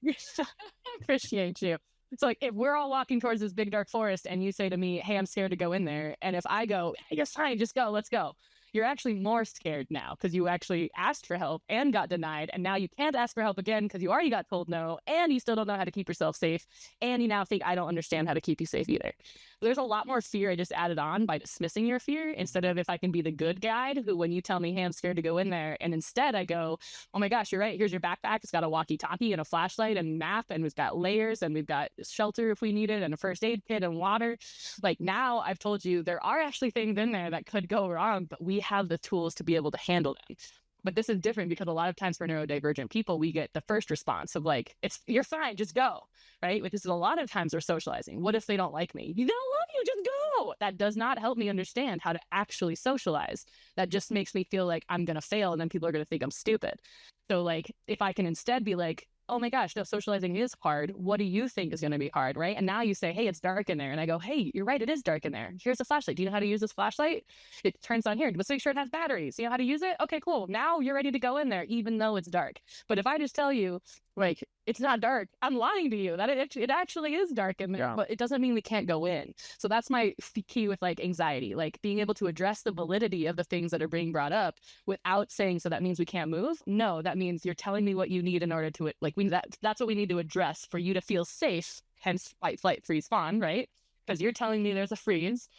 appreciate you. It's like if we're all walking towards this big dark forest and you say to me, hey, I'm scared to go in there. And if I go, hey, it's fine, just go, let's go. You're actually more scared now because you actually asked for help and got denied. And now you can't ask for help again because you already got told no. And you still don't know how to keep yourself safe. And you now think I don't understand how to keep you safe either. There's a lot more fear I just added on by dismissing your fear instead of if I can be the good guide who, when you tell me, hey, I'm scared to go in there. And instead I go, oh my gosh, you're right. Here's your backpack. It's got a walkie-talkie and a flashlight and map. And we've got layers and we've got shelter if we need it and a first aid kit and water. Like now I've told you there are actually things in there that could go wrong, but we have the tools to be able to handle them. But this is different because a lot of times for neurodivergent people, we get the first response of like, you're fine, just go, right? Which is a lot of times we're socializing. What if they don't like me? They don't love you, just go. That does not help me understand how to actually socialize. That just makes me feel like I'm going to fail and then people are going to think I'm stupid. So like, if I can instead be like, oh my gosh, no, socializing is hard. What do you think is going to be hard, right? And now you say, hey, it's dark in there. And I go, hey, you're right, it is dark in there. Here's a flashlight. Do you know how to use this flashlight? It turns on here. Let's make sure it has batteries. You know how to use it? Okay, cool. Now you're ready to go in there, even though it's dark. But if I just tell you, like, it's not dark, I'm lying to you that it actually is dark in there, Yeah. but it doesn't mean we can't go in. So that's my key with like anxiety, like being able to address the validity of the things that are being brought up without saying, so that means we can't move. No, that means you're telling me what you need in order to like that's what we need to address for you to feel safe, hence fight, flight, freeze, fawn, right? Because you're telling me there's a freeze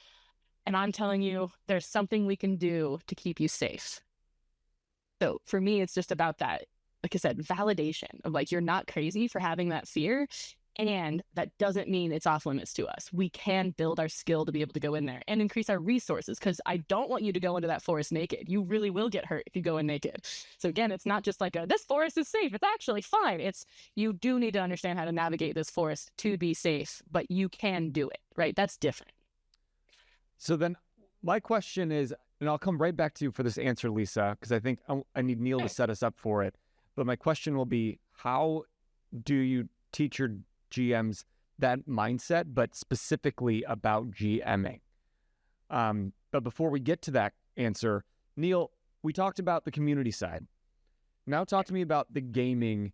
and I'm telling you there's something we can do to keep you safe. So for me, it's just about that, like I said, validation of like, you're not crazy for having that fear. And that doesn't mean it's off limits to us. We can build our skill to be able to go in there and increase our resources, because I don't want you to go into that forest naked. You really will get hurt if you go in naked. So again, it's not just like this forest is safe. It's actually fine. It's you do need to understand how to navigate this forest to be safe, but you can do it, right? That's different. So then my question is, and I'll come right back to you for this answer, Lisa, because I think I need Neil to set us up for it. But my question will be, how do you teach your GMs that mindset, but specifically about GMing? But before we get to that answer, Neil, we talked about the community side. Now talk to me about the gaming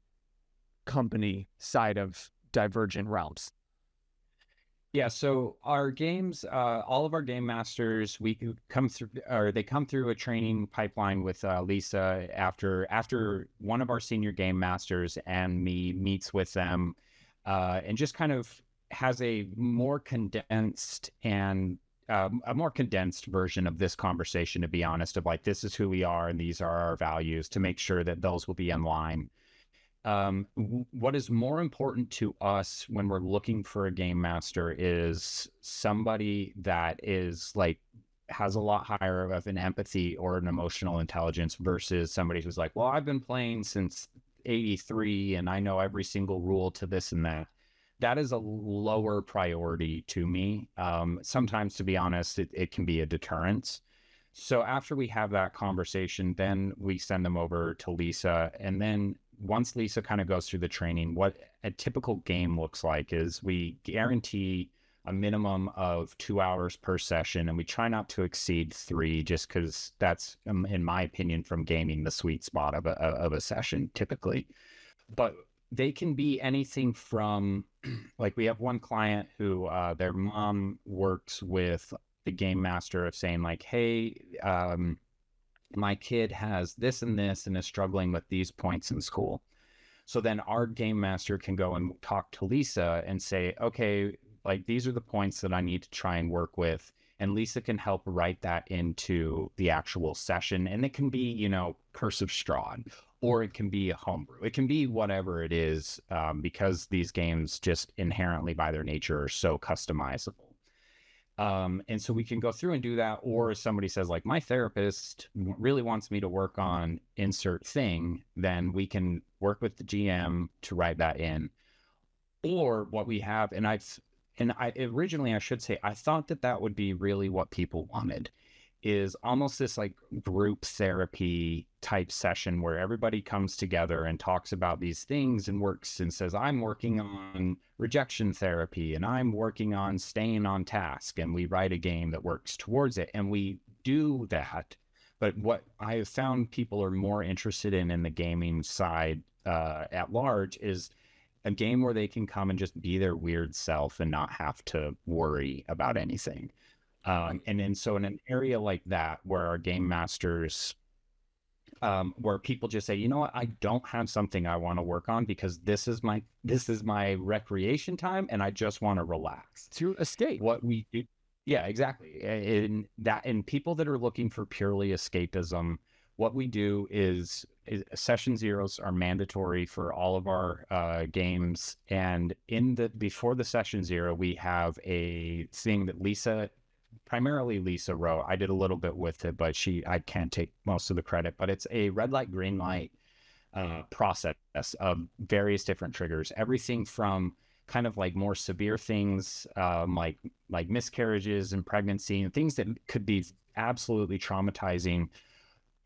company side of Divergent Realms. Yeah, so our games, all of our game masters, they come through a training pipeline with Lisa after one of our senior game masters and me meets with them, and just kind of has a more condensed version of this conversation, to be honest, of like, this is who we are and these are our values, to make sure that those will be in line. What is more important to us when we're looking for a game master is somebody that is like, has a lot higher of an empathy or an emotional intelligence versus somebody who's like, well, I've been playing since 83 and I know every single rule to this and that. That is a lower priority to me. Sometimes, to be honest, it can be a deterrence. So after we have that conversation, then we send them over to Lisa. And then once Lisa kind of goes through the training, what a typical game looks like is we guarantee a minimum of 2 hours per session, and we try not to exceed 3, just because that's, in my opinion, from gaming, the sweet spot of a session typically. But they can be anything from, like, we have one client who their mom works with the game master of saying like, hey, my kid has this and this and is struggling with these points in school. So then our game master can go and talk to Lisa and say, okay, like, these are the points that I need to try and work with. And Lisa can help write that into the actual session. And it can be, you know, Cursive Strahd, or it can be a homebrew. It can be whatever it is, because these games just inherently by their nature are so customizable. And so we can go through and do that. Or if somebody says like, my therapist really wants me to work on insert thing, then we can work with the GM to write that in. Or what we have, and I originally, I should say, I thought that would be really what people wanted, is almost this like group therapy type session where everybody comes together and talks about these things and works and says, I'm working on rejection therapy and I'm working on staying on task, and we write a game that works towards it, and we do that. But what I have found people are more interested in the gaming side at large is a game where they can come and just be their weird self and not have to worry about anything. And then so in an area like that, where our game masters, where people just say, you know what, I don't have something I want to work on because this is my recreation time and I just want to relax. To escape. What we do, yeah, exactly. In people that are looking for purely escapism, what we do is session zeros are mandatory for all of our games. And before the session zero, we have a thing that primarily Lisa wrote. I did a little bit with it, but I can't take most of the credit, but it's a red light, green light process of various different triggers, everything from kind of like more severe things, like miscarriages and pregnancy and things that could be absolutely traumatizing,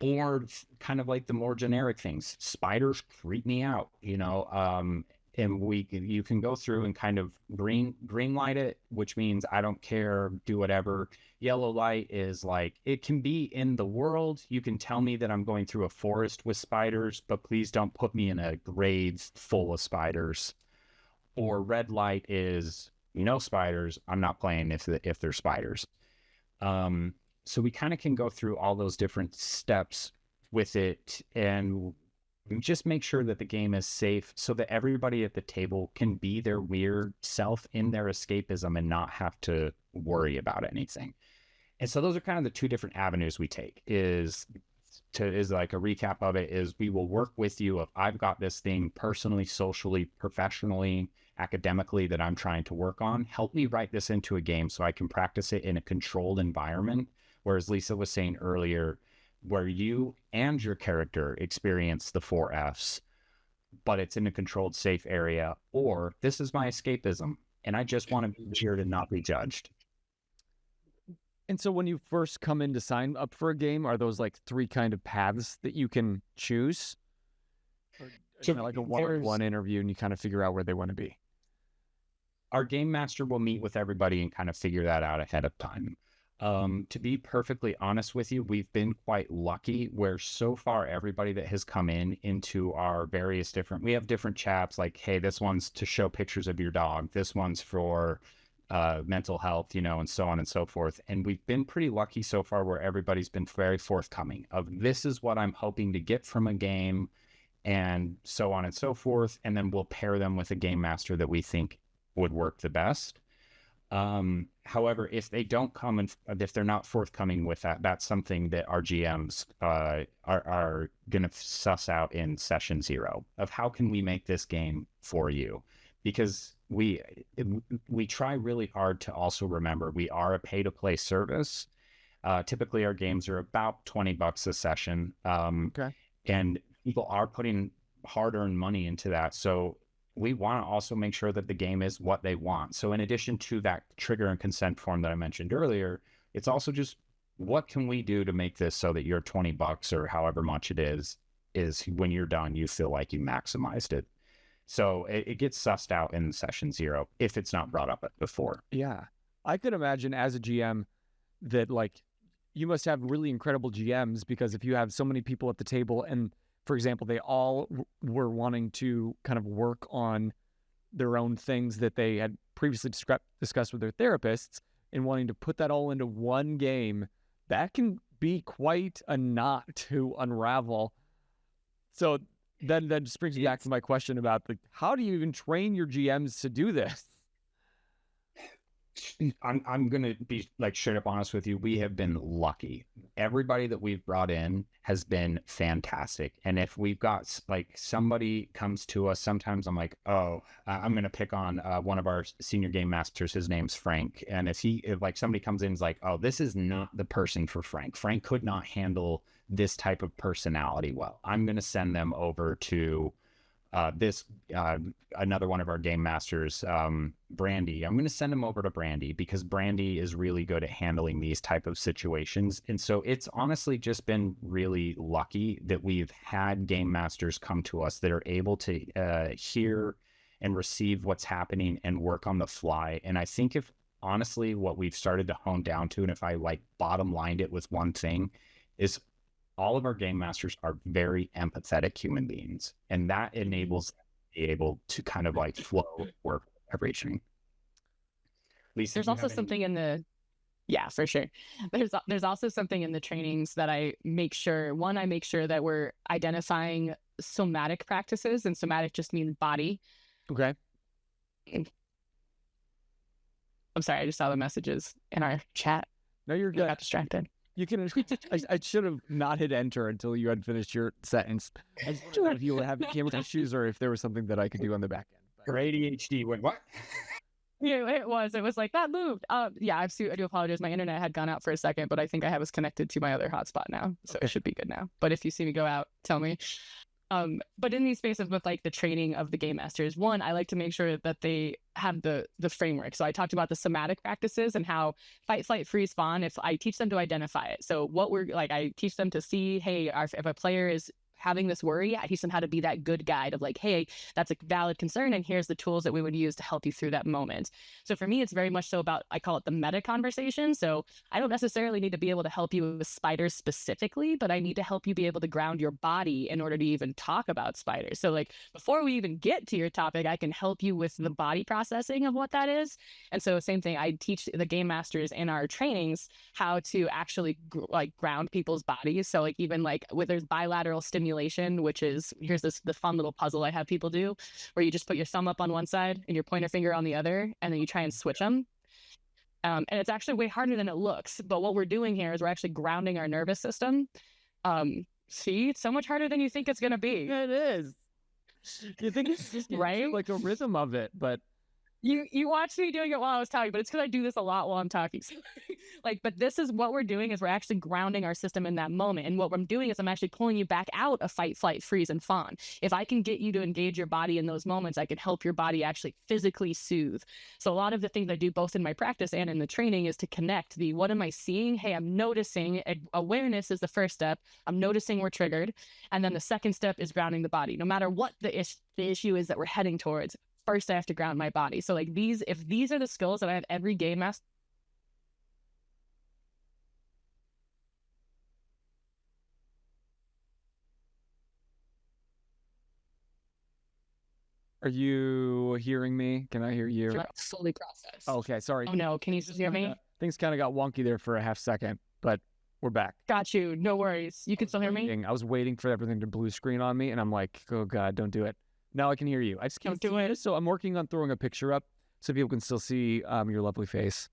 or kind of like the more generic things. Spiders creep me out, and you can go through and kind of green light it, which means I don't care, do whatever. Yellow light is like, it can be in the world. You can tell me that I'm going through a forest with spiders, but please don't put me in a grave full of spiders. Or red light is, spiders, I'm not playing if they're spiders. So we kind of can go through all those different steps with it and just make sure that the game is safe so that everybody at the table can be their weird self in their escapism and not have to worry about anything. And so those are kind of the two different avenues we take. Is like a recap of it is, we will work with you if I've got this thing personally, socially, professionally, academically that I'm trying to work on. Help me write this into a game so I can practice it in a controlled environment. Whereas Lisa was saying earlier, where you and your character experience the 4 Fs, but it's in a controlled, safe area. Or this is my escapism, and I just want to be here to not be judged. And so when you first come in to sign up for a game, are those like 3 kind of paths that you can choose? Or is it like a one-on-one interview and you kind of figure out where they want to be? Our game master will meet with everybody and kind of figure that out ahead of time. To be perfectly honest with you, we've been quite lucky where so far everybody that has come into our various we have different chats, like, hey, this one's to show pictures of your dog. This one's for mental health, and so on and so forth. And we've been pretty lucky so far where everybody's been very forthcoming of, this is what I'm hoping to get from a game, and so on and so forth. And then we'll pair them with a game master that we think would work the best. However, if they don't come and if they're not forthcoming with that, that's something that our GMs are going to suss out in session zero of, how can we make this game for you? Because we try really hard to also remember we are a pay-to-play service. Typically, our games are about $20 a session, Okay. And people are putting hard-earned money into that. So we want to also make sure that the game is what they want. So in addition to that trigger and consent form that I mentioned earlier, it's also just, what can we do to make this so that your $20 or however much it is when you're done, you feel like you maximized it. So it gets sussed out in session zero if it's not brought up before. Yeah. I could imagine as a GM that, like, you must have really incredible GMs, because if you have so many people at the table and, for example, they all were wanting to kind of work on their own things that they had previously discussed with their therapists, and wanting to put that all into one game, that can be quite a knot to unravel. So that just brings me back to my question about, how do you even train your GMs to do this? I'm going to be like straight up honest with you. We have been lucky. Everybody that we've brought in has been fantastic. And if we've got like somebody comes to us, sometimes I'm like, I'm going to pick on one of our senior game masters. His name's Frank. And if like somebody comes in and is like, oh, this is not the person for Frank. Frank could not handle this type of personality well. I'm going to send them over to another one of our game masters, Brandy. I'm going to send him over to Brandy because Brandy is really good at handling these type of situations. And so it's honestly just been really lucky that we've had game masters come to us that are able to hear and receive what's happening and work on the fly. And I think if honestly what we've started to hone down to, and if I like bottom lined it with one thing, is all of our game masters are very empathetic human beings, and that enables be able to kind of like flow work everything. Lisa, There's do you also have any- something in the Yeah, for sure. There's also something in the trainings that I make sure that we're identifying somatic practices, and somatic just means body. Okay. I'm sorry, I just saw the messages in our chat. No, you're I good. got distracted. You can. I should have not hit enter until you had finished your sentence. I just wanted to know if you were having camera issues or if there was something that I could do on the back end. Your ADHD went what? Yeah, it was like that moved. Yeah, I do apologize. My internet had gone out for a second, but I think I have us connected to my other hotspot now, so it should be good now. But if you see me go out, tell me. But in these spaces with like the training of the game masters, one, I like to make sure that they have the framework. So I talked about the somatic practices and how fight, flight, freeze, fawn. If I teach them to identify it, so what we're like, I teach them to see, hey, if a player is having this worry, I teach them how to be that good guide of like, hey, that's a valid concern, and here's the tools that we would use to help you through that moment. So for me, it's very much so about, I call it the meta conversation. So I don't necessarily need to be able to help you with spiders specifically, but I need to help you be able to ground your body in order to even talk about spiders. So like before we even get to your topic, I can help you with the body processing of what that is. And so same thing, I teach the game masters in our trainings how to actually like ground people's bodies. So like even like there's bilateral stimulation, which is, here's the fun little puzzle I have people do, where you just put your thumb up on one side and your pointer finger on the other, and then you try and switch them. And it's actually way harder than it looks. But what we're doing here is we're actually grounding our nervous system. See, it's so much harder than you think it's going to be. Yeah, it is. You think it's just right? like a rhythm of it, but You watched me doing it while I was talking, but it's because I do this a lot while I'm talking. So, but this is what we're doing, is we're actually grounding our system in that moment. And what I'm doing is I'm actually pulling you back out of fight, flight, freeze, and fawn. If I can get you to engage your body in those moments, I can help your body actually physically soothe. So a lot of the things I do both in my practice and in the training is to connect the, what am I seeing? Hey, I'm noticing. Awareness is the first step. I'm noticing we're triggered. And then the second step is grounding the body. No matter what the issue is that we're heading towards, first I have to ground my body. So like if these are the skills that I have every game master. are you hearing me? Can I hear you? Fully processed. Okay, sorry. Oh no, can you hear me? Things kind of got wonky there for a half second, but we're back. Got you. No worries. You can still hear me? I was waiting for everything to blue screen on me, and I'm like, oh God, don't do it. Now I can hear you. I just can't Don't do it. So I'm working on throwing a picture up so people can still see your lovely face.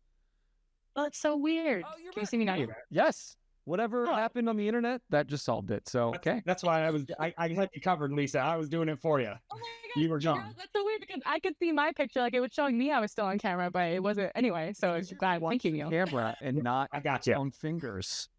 Oh, it's so weird. Oh, you're Can you back. see me now? Yes. Whatever Oh. happened on the internet, that just solved it. So, okay. That's why I had you covered, Lisa. I was doing it for you. Oh my God. You were gone. That's so weird because I could see my picture, like it was showing me I was still on camera, but it wasn't anyway. So it's glad. Thank you, Neil. Camera and not I got you. on fingers.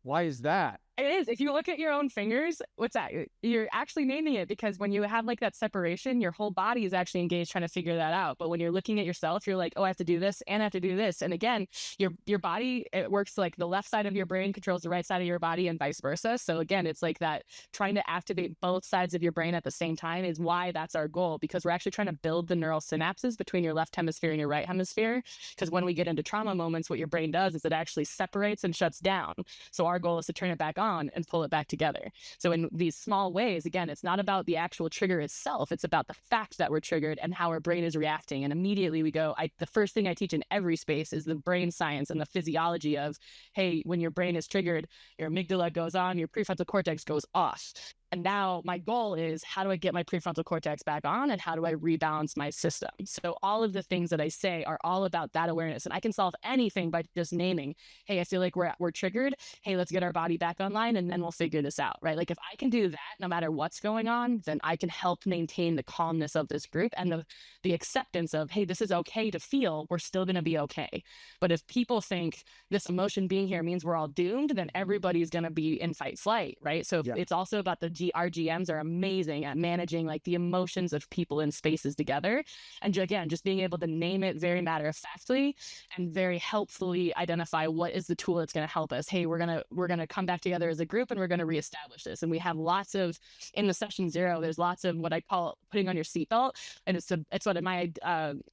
Why is that? It is. If you look at your own fingers, what's that? You're actually naming it, because when you have like that separation, your whole body is actually engaged trying to figure that out. But when you're looking at yourself, you're like, oh, I have to do this and I have to do this. And again, your body, it works like the left side of your brain controls the right side of your body and vice versa. So again, it's like that trying to activate both sides of your brain at the same time is why that's our goal, because we're actually trying to build the neural synapses between your left hemisphere and your right hemisphere. Because when we get into trauma moments, what your brain does is it actually separates and shuts down. So our goal is to turn it back on and pull it back together. So in these small ways, again, it's not about the actual trigger itself. It's about the fact that we're triggered and how our brain is reacting. And immediately we go, the first thing I teach in every space is the brain science and the physiology of, hey, when your brain is triggered, your amygdala goes on, your prefrontal cortex goes off. And now my goal is, how do I get my prefrontal cortex back on, and how do I rebalance my system? So all of the things that I say are all about that awareness. And I can solve anything by just naming, hey, I feel like we're triggered. Hey, let's get our body back online, and then we'll figure this out, right? Like if I can do that, no matter what's going on, then I can help maintain the calmness of this group and the acceptance of, hey, this is okay to feel. We're still going to be okay. But if people think this emotion being here means we're all doomed, then everybody's going to be in fight flight, right? So it's also about our GMs are amazing at managing like the emotions of people in spaces together. And again, just being able to name it very matter of factly and very helpfully identify what is the tool that's going to help us. Hey, we're going to come back together as a group and we're going to reestablish this. And we have lots of, in the session 0, there's lots of what I call putting on your seatbelt. And it's what my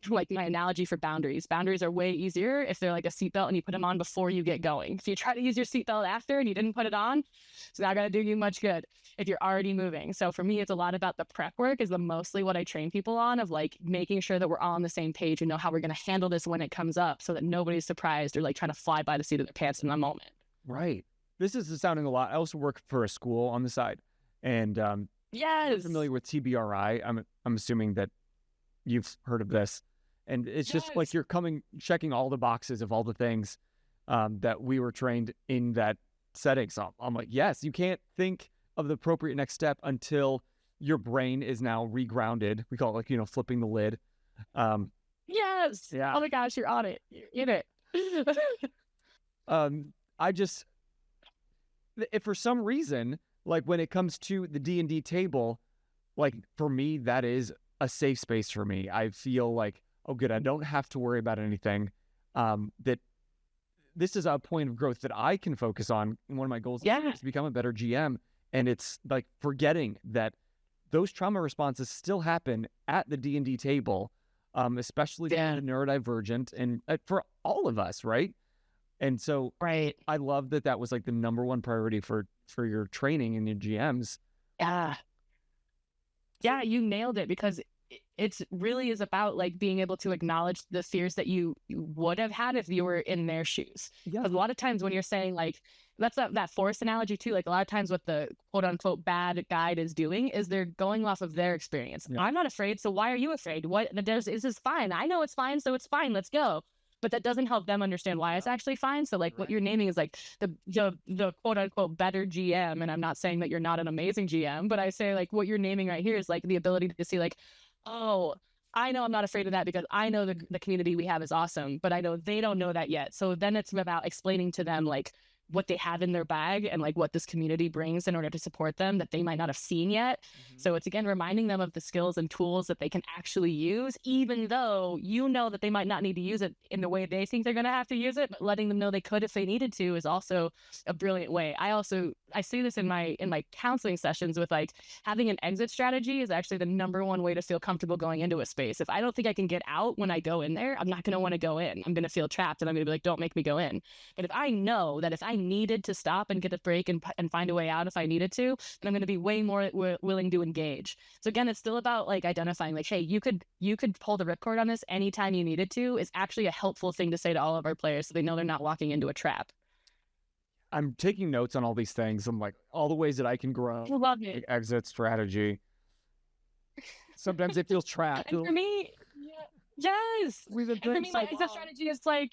like my analogy for boundaries. Boundaries are way easier if they're like a seatbelt and you put them on before you get going. If you try to use your seatbelt after and you didn't put it on, it's not going to do you much good. If you're already moving. So for me, it's a lot about the prep work is mostly what I train people on, of like making sure that we're all on the same page and know how we're going to handle this when it comes up, so that nobody's surprised or like trying to fly by the seat of their pants in the moment. Right. This is sounding a lot. I also work for a school on the side, and I'm Yes. familiar with TBRI. I'm assuming that you've heard of this, and it's just like you're checking all the boxes of all the things that we were trained in that setting. So I'm like, yes, you can't think of the appropriate next step until your brain is now regrounded. We call it, like, flipping the lid. Yes. Yeah. Oh my gosh, you're on it. You're in it. I just, if for some reason, like when it comes to the D&D table, like for me, that is a safe space for me. I feel like, oh, good, I don't have to worry about anything. That this is a point of growth that I can focus on. And one of my goals is to become a better GM. And it's like forgetting that those trauma responses still happen at the D&D table, especially for the neurodivergent and for all of us, right? And so I love that was like the number one priority for your training and your GMs. Yeah. Yeah, you nailed it, because it's really is about like being able to acknowledge the fears that you would have had if you were in their shoes. Yeah. A lot of times when you're saying like, that's that forest analogy too. Like a lot of times what the quote unquote bad guide is doing is they're going off of their experience. Yeah. I'm not afraid, so why are you afraid? This is fine. I know it's fine, so it's fine. Let's go. But that doesn't help them understand why it's actually fine. So like what you're naming is like the quote unquote better GM. And I'm not saying that you're not an amazing GM, but I say like what you're naming right here is like the ability to see like, oh, I know I'm not afraid of that because I know the community we have is awesome, but I know they don't know that yet. So then it's about explaining to them like what they have in their bag and like what this community brings in order to support them that they might not have seen yet. So it's again reminding them of the skills and tools that they can actually use, even though you know that they might not need to use it in the way they think they're going to have to use it, but letting them know they could if they needed to is also a brilliant way. I see this in my counseling sessions with like having an exit strategy is actually the number one way to feel comfortable going into a space. If I don't think I can get out when I go in there, I'm not going to want to go in. I'm going to feel trapped and I'm going to be like, don't make me go in. But if I know that if I needed to stop and get a break and find a way out if I needed to, then I'm going to be way more willing to engage. So again, it's still about like identifying like, hey, you could pull the ripcord on this anytime you needed to is actually a helpful thing to say to all of our players so they know they're not walking into a trap. I'm taking notes on all these things. I'm like, all the ways that I can grow. I love it. Like exit strategy. Sometimes it feels trapped. And for me, yes. We've been For me, my exit strategy is like,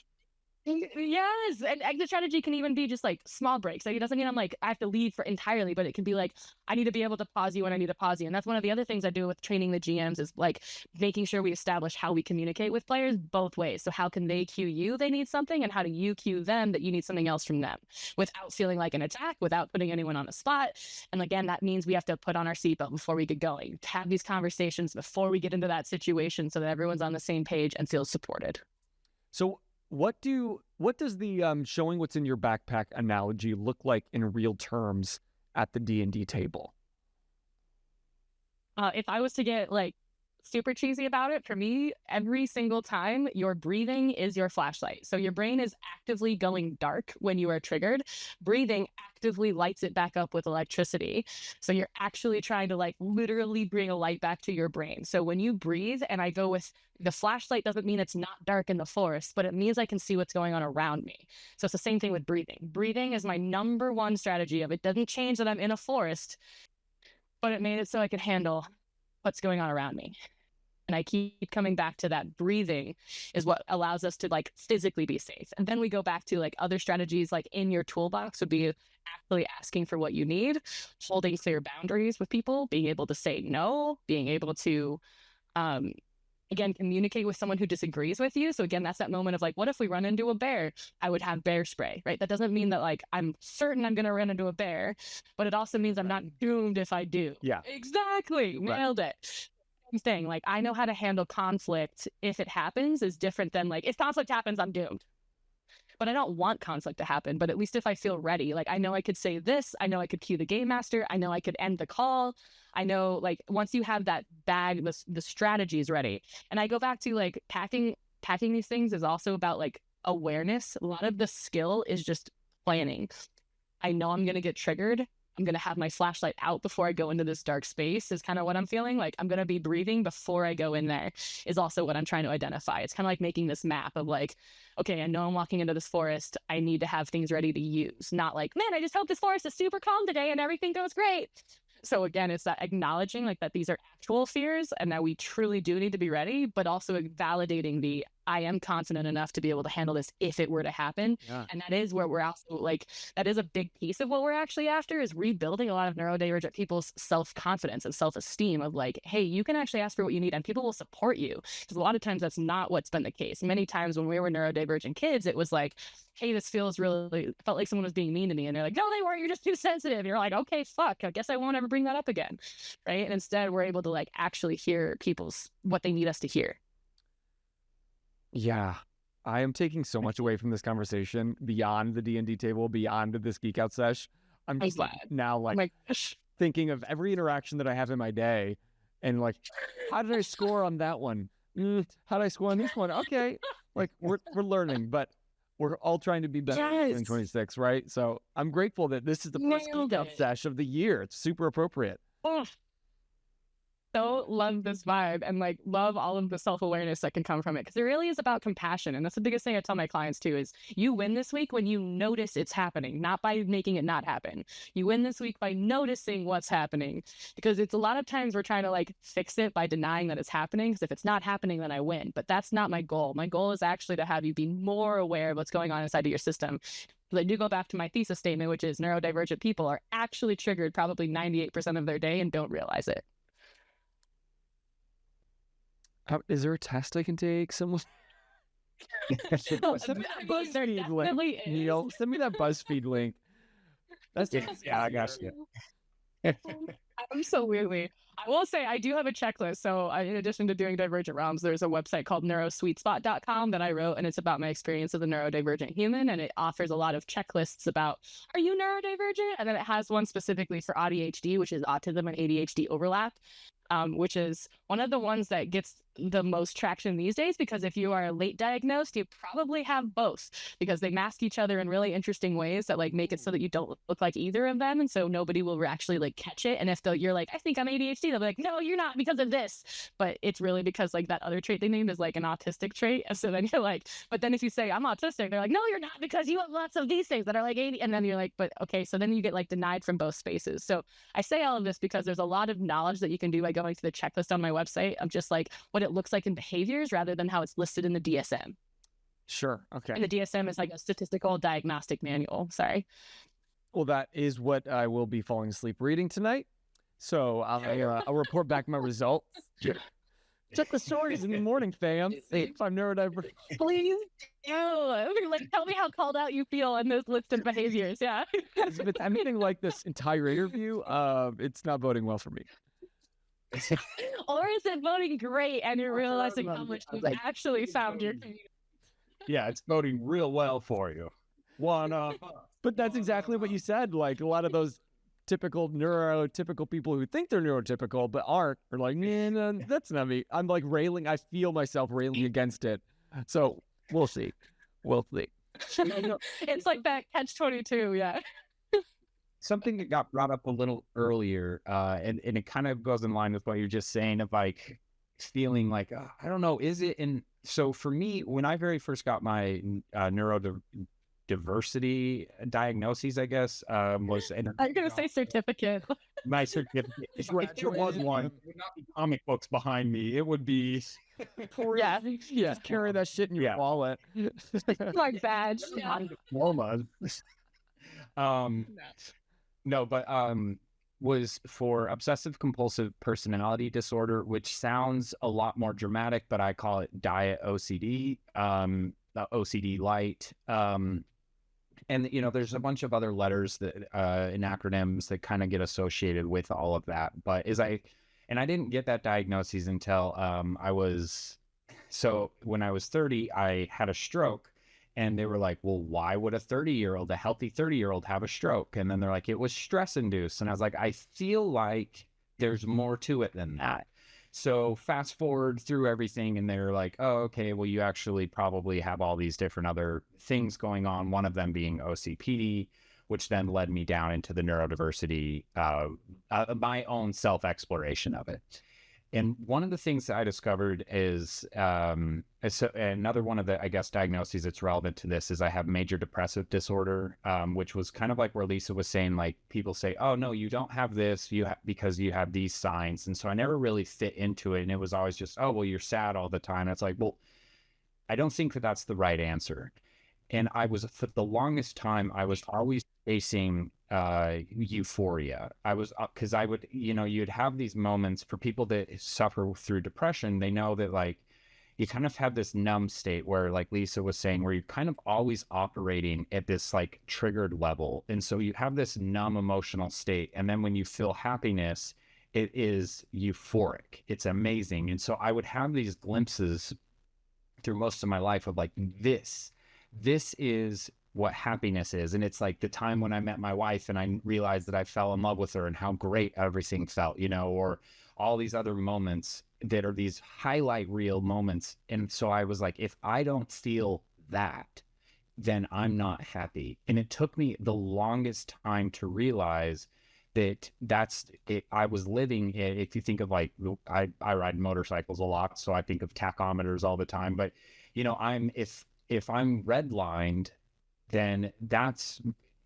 yes, and exit strategy can even be just like small breaks. Like it doesn't mean I'm like I have to leave for entirely, but it can be like I need to be able to pause you when I need to pause you. And that's one of the other things I do with training the GMs is like making sure we establish how we communicate with players both ways. So how can they cue you they need something, and how do you cue them that you need something else from them without feeling like an attack, without putting anyone on the spot. And again, that means we have to put on our seatbelt before we get going, have these conversations before we get into that situation so that everyone's on the same page and feels supported. So what does the showing what's in your backpack analogy look like in real terms at the D&D table? If I was to get like super cheesy about it, for me, every single time your breathing is your flashlight. So your brain is actively going dark when you are triggered. Breathing actively lights it back up with electricity. So you're actually trying to like literally bring a light back to your brain. So when you breathe, and I go with the flashlight doesn't mean it's not dark in the forest, but it means I can see what's going on around me. So it's the same thing with breathing. Breathing is my number one strategy of it doesn't change that I'm in a forest, but it made it so I could handle what's going on around me. And I keep coming back to that. Breathing is what allows us to like physically be safe. And then we go back to like other strategies, like in your toolbox would be actually asking for what you need, holding clear boundaries with people, being able to say no, being able to, again, communicate with someone who disagrees with you. So again, that's that moment of like, what if we run into a bear? I would have bear spray, right? That doesn't mean that like, I'm certain I'm going to run into a bear, but it also means I'm not doomed if I do. Yeah. Exactly. Nailed it. Thing like I know how to handle conflict if it happens is different than like if conflict happens I'm doomed, but I don't want conflict to happen. But at least if I feel ready, like I know I could say this, I know I could cue the game master, I know I could end the call, I know like once you have that bag, the strategy is ready. And I go back to like packing these things is also about like awareness. A lot of the skill is just planning. I know I'm going to get triggered. I'm going to have my flashlight out before I go into this dark space is kind of what I'm feeling. Like I'm going to be breathing before I go in there is also what I'm trying to identify. It's kind of like making this map of like, okay, I know I'm walking into this forest. I need to have things ready to use. Not like, man, I just hope this forest is super calm today and everything goes great. So again, it's that acknowledging like that these are actual fears and that we truly do need to be ready, but also validating the I am confident enough to be able to handle this if it were to happen. Yeah. And that is where we're also like, that is a big piece of what we're actually after is rebuilding a lot of neurodivergent people's self-confidence and self-esteem of like, hey, you can actually ask for what you need and people will support you. Because a lot of times that's not what's been the case. Many times when we were neurodivergent kids, it was like, hey, this feels really, felt like someone was being mean to me. And they're like, no, they weren't. You're just too sensitive. You're like, okay, fuck. I guess I won't ever bring that up again. Right. And instead, we're able to like actually hear people's what they need us to hear. Yeah. I am taking so much away from this conversation beyond the D&D table, beyond this Geek Out sesh. I'm just glad. now like Oh my gosh. thinking of every interaction that I have in my day and like, how did I score on that one? How did I score on this one? Okay. Like we're learning, but we're all trying to be better in 2026, right? So I'm grateful that this is the first Geek Out sesh of the year. It's super appropriate. Oh. So love this vibe and like love all of the self-awareness that can come from it because it really is about compassion. And that's the biggest thing I tell my clients too is you win this week when you notice it's happening, not by making it not happen. You win this week by noticing what's happening because it's a lot of times we're trying to like fix it by denying that it's happening because if it's not happening then I win. But that's not my goal. My goal is actually to have you be more aware of what's going on inside of your system. Because I do go back to my thesis statement, which is neurodivergent people are actually triggered probably 98% of their day and don't realize it. Is there a test I can take? Someone send me that BuzzFeed link. Neil, send me that BuzzFeed link. That's yeah, I got you. Absolutely. I will say I do have a checklist. So in addition to doing Divergent Realms, there's a website called neurosweetspot.com that I wrote, and it's about my experience as a neurodivergent human, and it offers a lot of checklists about, are you neurodivergent? And then it has one specifically for ADHD, which is autism and ADHD overlap. Which is one of the ones that gets the most traction these days because if you are late diagnosed, you probably have both because they mask each other in really interesting ways that like make it so that you don't look like either of them. And so nobody will actually like catch it. And if you're like, I think I'm ADHD, they'll be like, no, you're not because of this. But it's really because like that other trait they named is like an autistic trait. And so then you're like, but then if you say I'm autistic, they're like, no, you're not because you have lots of these things that are like 80. And then you're like, but okay. So then you get like denied from both spaces. So I say all of this because there's a lot of knowledge that you can do by going to the checklist on my website of just like what it looks like in behaviors rather than how it's listed in the DSM. Sure. Okay. And the DSM is like a statistical diagnostic manual. Sorry. Well, that is what I will be falling asleep reading tonight. So I'll report back my results. Check the stories in the morning, fam. If I'm neurodivergent. Please do. Like, tell me how called out you feel in those list of behaviors. Yeah. I'm getting like this entire interview. It's not voting well for me. Or is it voting great and you're realizing how much you've actually found your community? Yeah, it's voting real well for you. But that's exactly what you said. Like a lot of those typical neurotypical people who think they're neurotypical but aren't are like, no, that's not me. I'm like railing. I feel myself railing against it. So we'll see. We'll see. It's like that catch-22. Yeah. Something that got brought up a little earlier, and it kind of goes in line with what you're just saying of like feeling like, I don't know, is it? And so for me, when I very first got my neurodiversity diagnoses, I guess, was... I'm going to say certificate. My certificate. If there was one, it would not be comic books behind me. It would be... Yeah. Just carry that shit in your wallet. Like badge. Diploma. No, but was for obsessive compulsive personality disorder, which sounds a lot more dramatic, but I call it diet OCD, OCD light. And, you know, there's a bunch of other letters that in acronyms that kind of get associated with all of that. But I didn't get that diagnosis until when I was 30, I had a stroke. And they were like, well, why would a healthy 30-year-old have a stroke? And then they're like, it was stress induced. And I was like, I feel like there's more to it than that. So fast forward through everything and they're like, oh, okay, well, you actually probably have all these different other things going on. One of them being OCPD, which then led me down into the neurodiversity, my own self-exploration of it. And one of the things that I discovered is another one of the, I guess, diagnoses that's relevant to this is I have major depressive disorder, which was kind of like where Lisa was saying, like, people say, oh, no, you don't have this because you have these signs. And so I never really fit into it. And it was always just, oh, well, you're sad all the time. And it's like, well, I don't think that that's the right answer. And I was, for the longest time, I was always chasing euphoria. I was, because I would, you'd have these moments for people that suffer through depression. They know that, like, you kind of have this numb state where, like Lisa was saying, where you're kind of always operating at this like triggered level. And so you have this numb emotional state. And then when you feel happiness, it is euphoric. It's amazing. And so I would have these glimpses through most of my life of like, this is what happiness is. And it's like the time when I met my wife and I realized that I fell in love with her and how great everything felt, or all these other moments that are these highlight reel moments. And so I was like, if I don't feel that, then I'm not happy. And it took me the longest time to realize that that's it. I was living it. If you think of like, I ride motorcycles a lot, so I think of tachometers all the time. But if I'm redlined, then that's,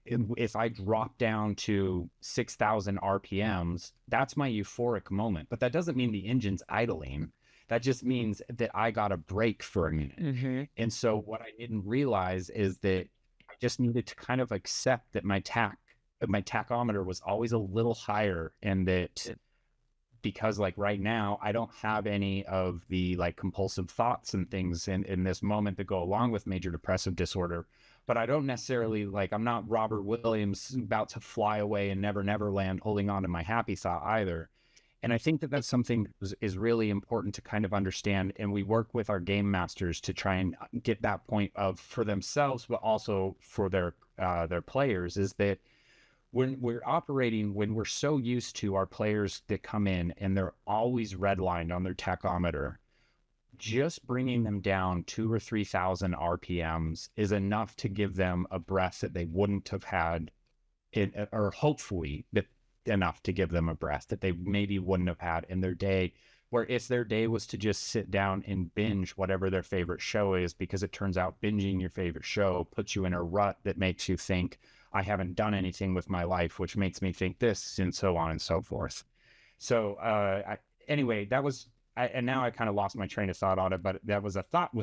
if I drop down to 6,000 RPMs, that's my euphoric moment. But that doesn't mean the engine's idling. That just means that I got a break for a minute. Mm-hmm. And so what I didn't realize is that I just needed to kind of accept that my tachometer was always a little higher, and that because like right now, I don't have any of the like compulsive thoughts and things in this moment that go along with major depressive disorder. But I don't necessarily, like, I'm not Robert Williams about to fly away and never land holding on to my happy thought either. And I think that that's something that is really important to kind of understand. And we work with our game masters to try and get that point of for themselves, but also for their players, is that when we're so used to our players that come in and they're always redlined on their tachometer, just bringing them down 2,000 or 3,000 RPMs is enough to give them a breath that they wouldn't have had, or hopefully enough to give them a breath that they maybe wouldn't have had in their day. Where if their day was to just sit down and binge whatever their favorite show is, because it turns out binging your favorite show puts you in a rut that makes you think, I haven't done anything with my life, which makes me think this, and so on and so forth. So anyway, that was, and now I kind of lost my train of thought on it, but that was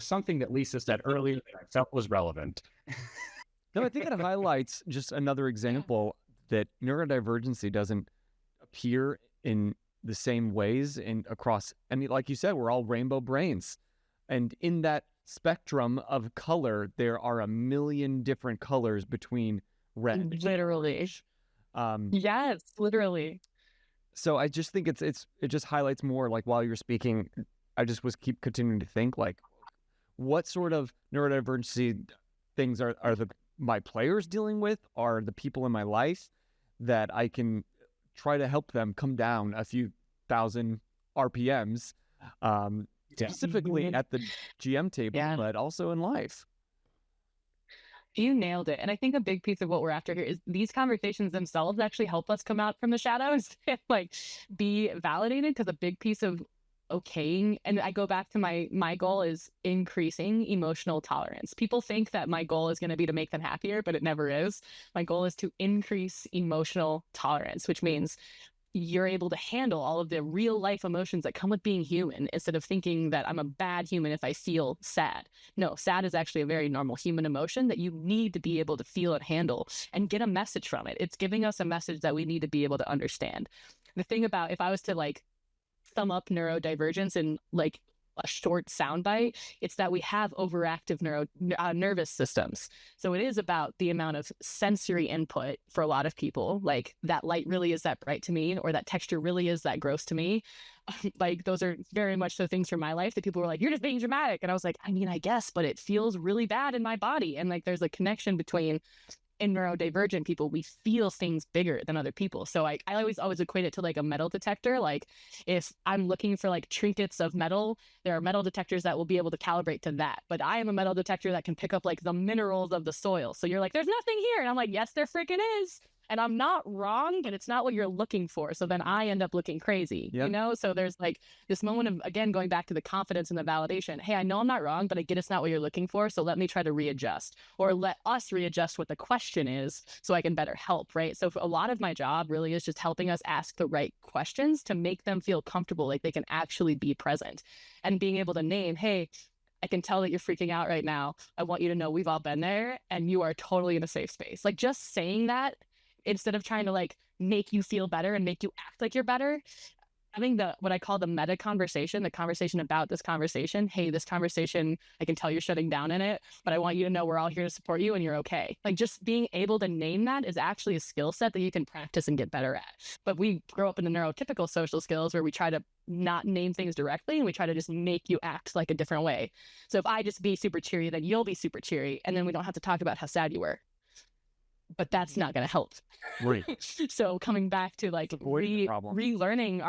something that Lisa said earlier that I felt was relevant. No, I think it highlights just another example that neurodivergency doesn't appear in the same ways across, I mean, like you said, we're all rainbow brains. And in that spectrum of color, there are a million different colors between red. Literally. Yes, literally. So I just think it just highlights more, like while you're speaking, I just keep continuing to think, like, what sort of neurodivergency things are my players dealing with? Are the people in my life that I can try to help them come down a few thousand RPMs, specifically at the GM table, but also in life? You nailed it. And I think a big piece of what we're after here is these conversations themselves actually help us come out from the shadows and like be validated, because a big piece of okaying, and I go back to my goal is increasing emotional tolerance. People think that my goal is going to be to make them happier, but it never is. My goal is to increase emotional tolerance, which means you're able to handle all of the real life emotions that come with being human, instead of thinking that I'm a bad human if I feel sad. No, sad is actually a very normal human emotion that you need to be able to feel and handle and get a message from it. It's giving us a message that we need to be able to understand. The thing about, if I was to like sum up neurodivergence in like a short soundbite, it's that we have overactive nervous systems. So it is about the amount of sensory input for a lot of people. Like, that light really is that bright to me, or that texture really is that gross to me. Like, those are very much so things from my life that people were like, you're just being dramatic. And I was like, I mean, I guess, but it feels really bad in my body. And like, there's a connection between in neurodivergent people, we feel things bigger than other people. So I always equate it to like a metal detector. Like if I'm looking for like trinkets of metal, there are metal detectors that will be able to calibrate to that. But I am a metal detector that can pick up like the minerals of the soil. So you're like, there's nothing here. And I'm like, yes, there freaking is. And I'm not wrong, but it's not what you're looking for. So then I end up looking crazy, you know? So there's like this moment of, again, going back to the confidence and the validation. Hey, I know I'm not wrong, but I get it's not what you're looking for. So let me try to readjust, or let us readjust what the question is so I can better help, right? So a lot of my job really is just helping us ask the right questions to make them feel comfortable, like they can actually be present, and being able to name, hey, I can tell that you're freaking out right now. I want you to know we've all been there and you are totally in a safe space. Like just saying that, instead of trying to like make you feel better and make you act like you're better, having the what I call the meta conversation, the conversation about this conversation. Hey, this conversation, I can tell you're shutting down in it, but I want you to know we're all here to support you and you're okay. Like just being able to name that is actually a skill set that you can practice and get better at. But we grow up in the neurotypical social skills where we try to not name things directly and we try to just make you act like a different way. So if I just be super cheery, then you'll be super cheery, and then we don't have to talk about how sad you were. But that's not going to help. Right. So coming back to like relearning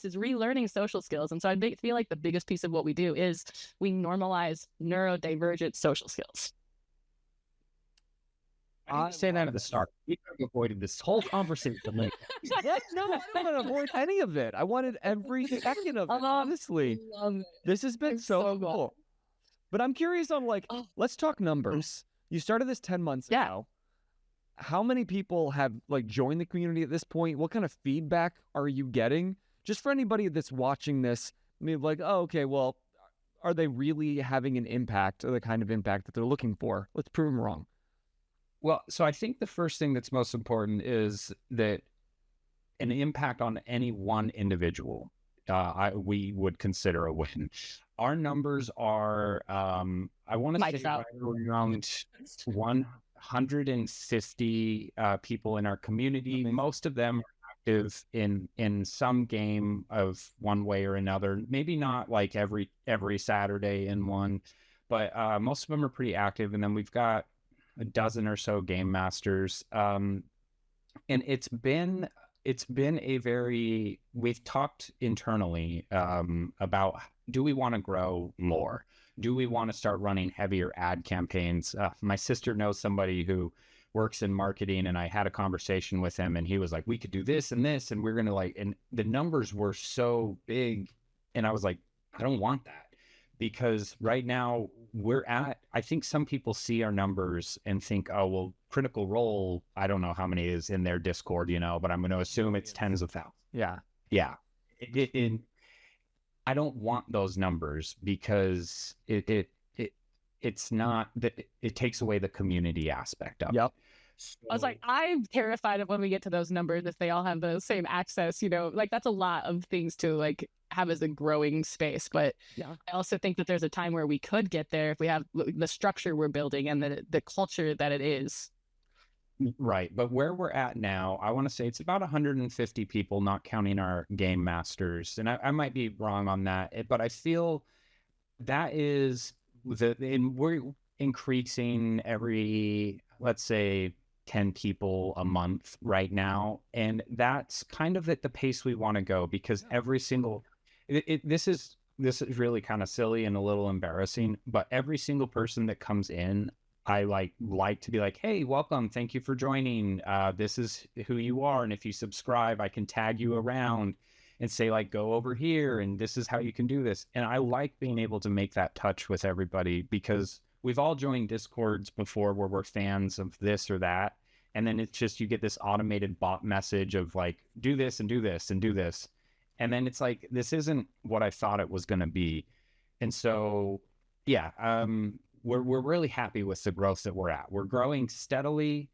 it's relearning social skills. And so I feel like the biggest piece of what we do is we normalize neurodivergent social skills. I didn't say that at the start. You could have avoided this whole conversation. No, I don't want to avoid any of it. I wanted every second of it, honestly. This has been so cool. But I'm curious on like, let's talk numbers. You started this 10 months ago. How many people have like joined the community at this point? What kind of feedback are you getting? Just for anybody that's watching this, I mean, like, oh, okay, well, are they really having an impact, or the kind of impact that they're looking for? Let's prove them wrong. Well, so I think the first thing that's most important is that an impact on any one individual, we would consider a win. Our numbers are, I want to say right around 150 people in our community. Most of them are active in some game of one way or another. Maybe not like every Saturday in one, but most of them are pretty active. And then we've got a dozen or so game masters. And it's been a very, we've talked internally about, do we want to grow more? Do we want to start running heavier ad campaigns? My sister knows somebody who works in marketing, and I had a conversation with him, and he was like, we could do this and this, and we're going to like, and the numbers were so big. And I was like, I don't want that, because right now we're at, I think some people see our numbers and think, oh, well, Critical Role, I don't know how many is in their Discord, but I'm going to assume it's tens of thousands. Yeah. Yeah. I don't want those numbers, because it's not that it takes away the community aspect of it. So, I was like, I'm terrified of when we get to those numbers, if they all have the same access, like that's a lot of things to like have as a growing space. But I also think that there's a time where we could get there if we have the structure we're building and the culture that it is. Right. But where we're at now, I want to say it's about 150 people, not counting our game masters. And I might be wrong on that, but I feel that is we're increasing every, let's say, 10 people a month right now. And that's kind of at the pace we want to go, because every single, this is really kind of silly and a little embarrassing, but every single person that comes in, I like to be like, hey, welcome. Thank you for joining. This is who you are. And if you subscribe, I can tag you around and say like, go over here. And this is how you can do this. And I like being able to make that touch with everybody, because we've all joined Discords before where we're fans of this or that. And then it's just, you get this automated bot message of like, do this and do this and do this. And then it's like, this isn't what I thought it was going to be. And so, yeah, we're really happy with the growth that we're at. We're growing steadily.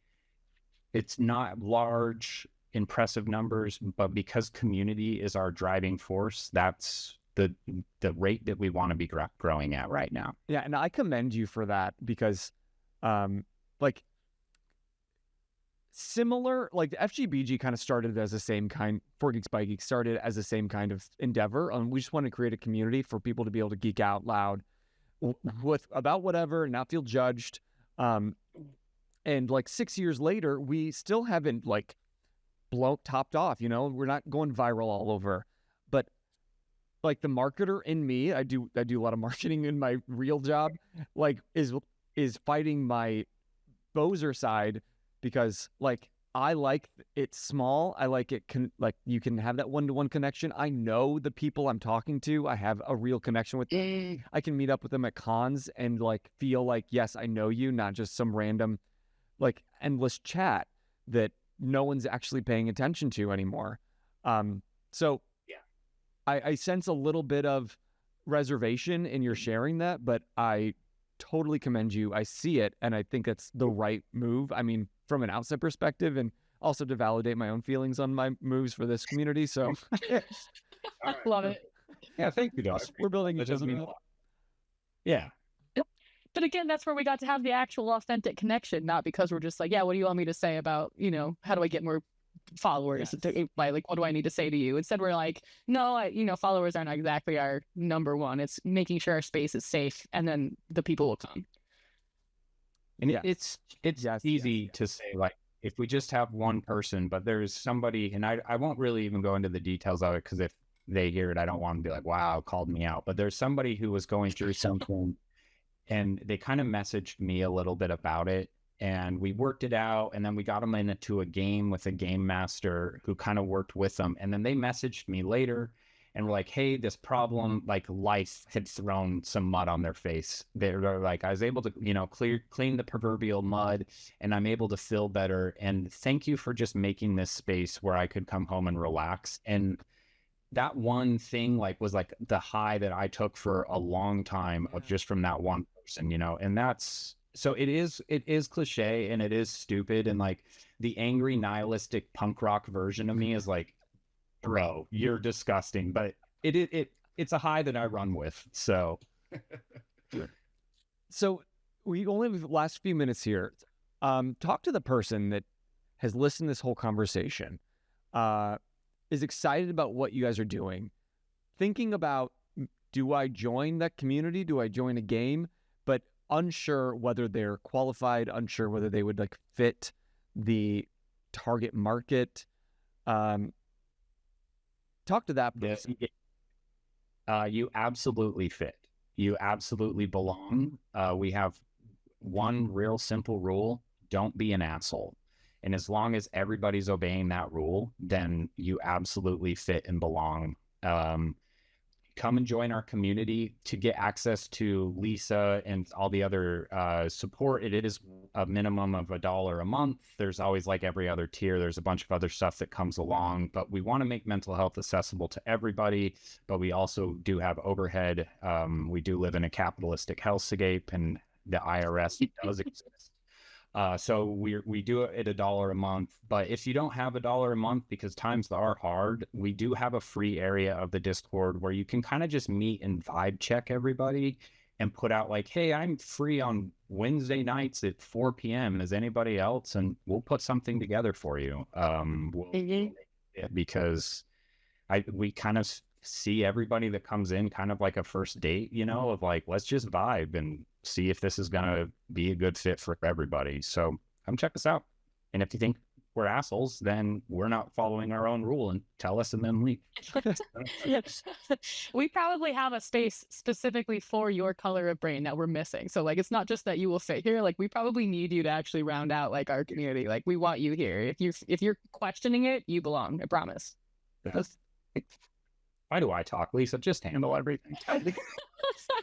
It's not large, impressive numbers, but because community is our driving force, that's the rate that we want to be growing at right now. Yeah, and I commend you for that, because like similar, like the FGBG kind of started as the same kind, 4Geeks by Geek started as the same kind of endeavor. We just want to create a community for people to be able to geek out loud with about whatever and not feel judged. And And like 6 years later, we still haven't like topped off, you know, we're not going viral all over. But like the marketer in me, I do a lot of marketing in my real job, like is fighting my Bozer side, because like I like it small. I like it like you can have that one-to-one connection. I know the people I'm talking to. I have a real connection with them. I can meet up with them at cons and like feel like, yes, I know you, not just some random like endless chat that no one's actually paying attention to anymore. So yeah, I sense a little bit of reservation in your sharing that, but I totally commend you. I see it, and I think that's the right move. I mean, from an outside perspective, and also to validate my own feelings on my moves for this community. So, I love it. yeah, thank you, Josh. We're building each other up. Yeah. But again, that's where we got to have the actual authentic connection, not because we're just like, yeah, what do you want me to say about, you know, how do I get more followers? Yes. Like, what do I need to say to you? Instead, we're like, no, you know, followers aren't exactly our number one. It's making sure our space is safe, and then the people will come. And Yes. it's Yes, easy yes, yes. to say, like, if we just have one person, but there's somebody, and I won't really even go into the details of it, because if they hear it, I don't want to be like, wow, called me out. But there's somebody who was going through something, and they kind of messaged me a little bit about it, and we worked it out, and then we got them into a game with a game master who kind of worked with them. And then they messaged me later and were like, hey, this problem, like life had thrown some mud on their face. They're like, I was able to, you know, clean the proverbial mud, and I'm able to feel better. And thank you for just making this space where I could come home and relax. And that one thing like was like the high that I took for a long time of just from that one person, you know. And that's, so it is cliche and it is stupid, and like the angry nihilistic punk rock version of me is like, bro, you're disgusting, but it's a high that I run with. So we only have the last few minutes here. Talk to the person that has listened to this whole conversation, is excited about what you guys are doing, thinking about, do I join that community? Do I join a game? But unsure whether they're qualified, unsure whether they would like fit the target market. Talk to that person. You absolutely fit. You absolutely belong. We have one real simple rule: don't be an asshole. And as long as everybody's obeying that rule, then you absolutely fit and belong. Come and join our community to get access to Lisa and all the other support. It is a minimum of $1 a month. There's always like every other tier. There's a bunch of other stuff that comes along, but we want to make mental health accessible to everybody. But we also do have overhead. We do live in a capitalistic hellscape, and the IRS does exist. So we do it at $1 a month. But if you don't have $1 a month, because times are hard, we do have a free area of the Discord where you can kind of just meet and vibe check everybody and put out like, hey, I'm free on Wednesday nights at 4 p.m. Is anybody else? And we'll put something together for you. Because we kind of see everybody that comes in kind of like a first date, you know, of like, let's just vibe and see if this is going to be a good fit for everybody. So come check us out. And if you think we're assholes, then we're not following our own rule, and tell us and then leave. We probably have a space specifically for your color of brain that we're missing. So like, it's not just that you will fit here. Like, we probably need you to actually round out like our community. Like, we want you here. If you're questioning it, you belong. I promise. Why do I talk, Lisa? Just handle everything.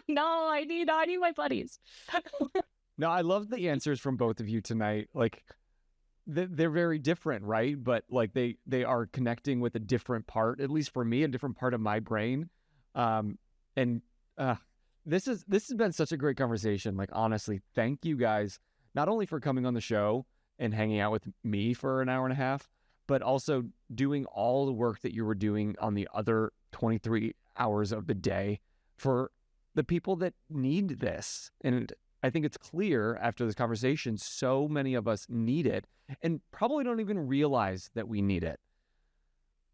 No, I need my buddies. No, I love the answers from both of you tonight. Like, they're very different, right? But like they are connecting with a different part, at least for me, a different part of my brain. This has been such a great conversation. Like, honestly, thank you guys, not only for coming on the show and hanging out with me for an hour and a half, but also doing all the work that you were doing on the other 23 hours of the day for the people that need this. And I think it's clear after this conversation, so many of us need it and probably don't even realize that we need it.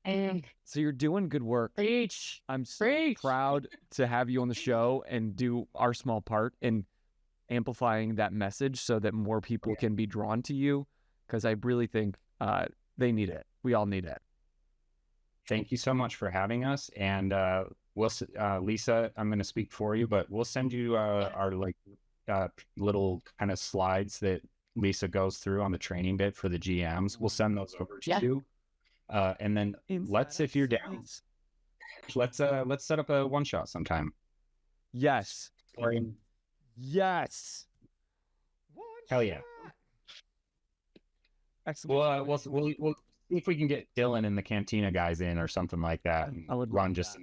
And so you're doing good work. Preach. I'm so proud to have you on the show and do our small part. And amplifying that message so that more people can be drawn to you, because I really think they need it. We all need it. Thank you so much for having us. And Lisa, I'm going to speak for you, but we'll send you our little kind of slides that Lisa goes through on the training bit for the GMs. We'll send those over to you. And then if you're down, let's set up a one shot sometime. Yes. Yes. Hell yeah. Excellent. We'll see if we can get Dylan and the Cantina guys in or something like that. And I would run just a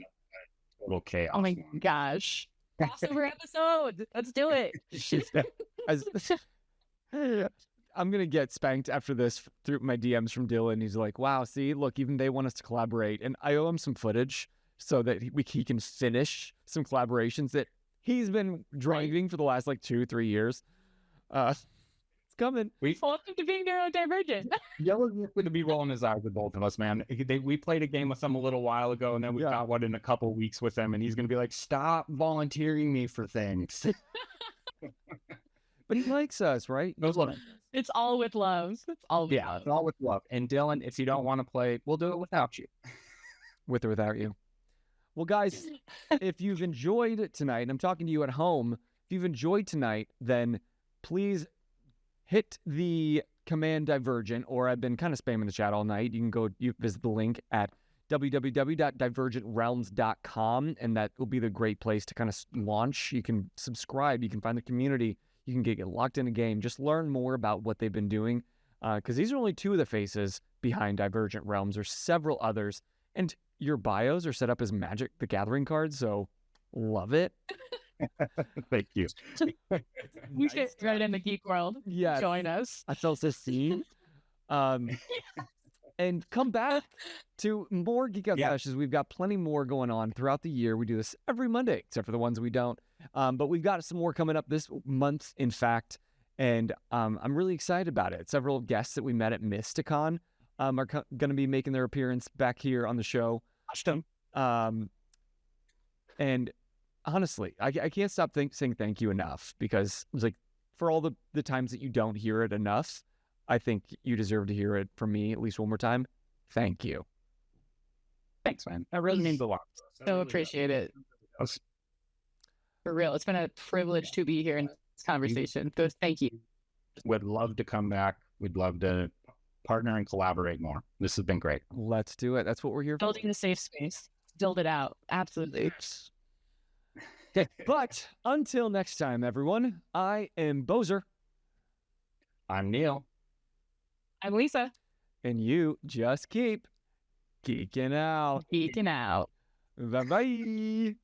little chaos. Oh my gosh. Crossover episode. Let's do it. I'm going to get spanked after this through my DMs from Dylan. He's like, wow, see, look, even they want us to collaborate. And I owe him some footage so that he can finish some collaborations that he's been driving for the last 2-3 years. It's coming. Welcome to being neurodivergent. Yellow's going to be rolling his eyes with both of us, man. We played a game with them a little while ago, and then we got one in a couple weeks with them, and he's going to be like, stop volunteering me for things. But he likes us, right? It's all with love. It's all with love. It's all with love. And Dylan, if you don't want to play, we'll do it without you. With or without you. Well, guys, if you've enjoyed it tonight, and I'm talking to you at home, if you've enjoyed tonight, then please hit the command Divergent, or I've been kind of spamming the chat all night. You visit the link at www.divergentrealms.com, and that will be the great place to kind of launch. You can subscribe. You can find the community. You can get locked in a game. Just learn more about what they've been doing, because these are only two of the faces behind Divergent Realms. There's several others, and your bios are set up as Magic the Gathering cards, so love it. Thank you. We should right in the geek world. Yeah, Join us. I felt this scene. And come back to more Geek Out Sessions. We've got plenty more going on throughout the year. We do this every Monday, except for the ones we don't. But we've got some more coming up this month, in fact, and I'm really excited about it. Several guests that we met at Mysticon are going to be making their appearance back here on the show. And honestly, I can't stop saying thank you enough, because it's for all the times that you don't hear it enough, I think you deserve to hear it from me at least one more time. Thank you. Thanks, man. That really means a lot. So appreciate it. For real, it's been a privilege to be here in this conversation. So thank you. Would love to come back. We'd love to partner and collaborate more. This has been great. Let's do it. That's what we're here for. Building the safe space. Build it out. Absolutely. But until next time, everyone, I am Bozer. I'm Neil. I'm Lisa. And you just keep geeking out. Geeking out. Bye-bye.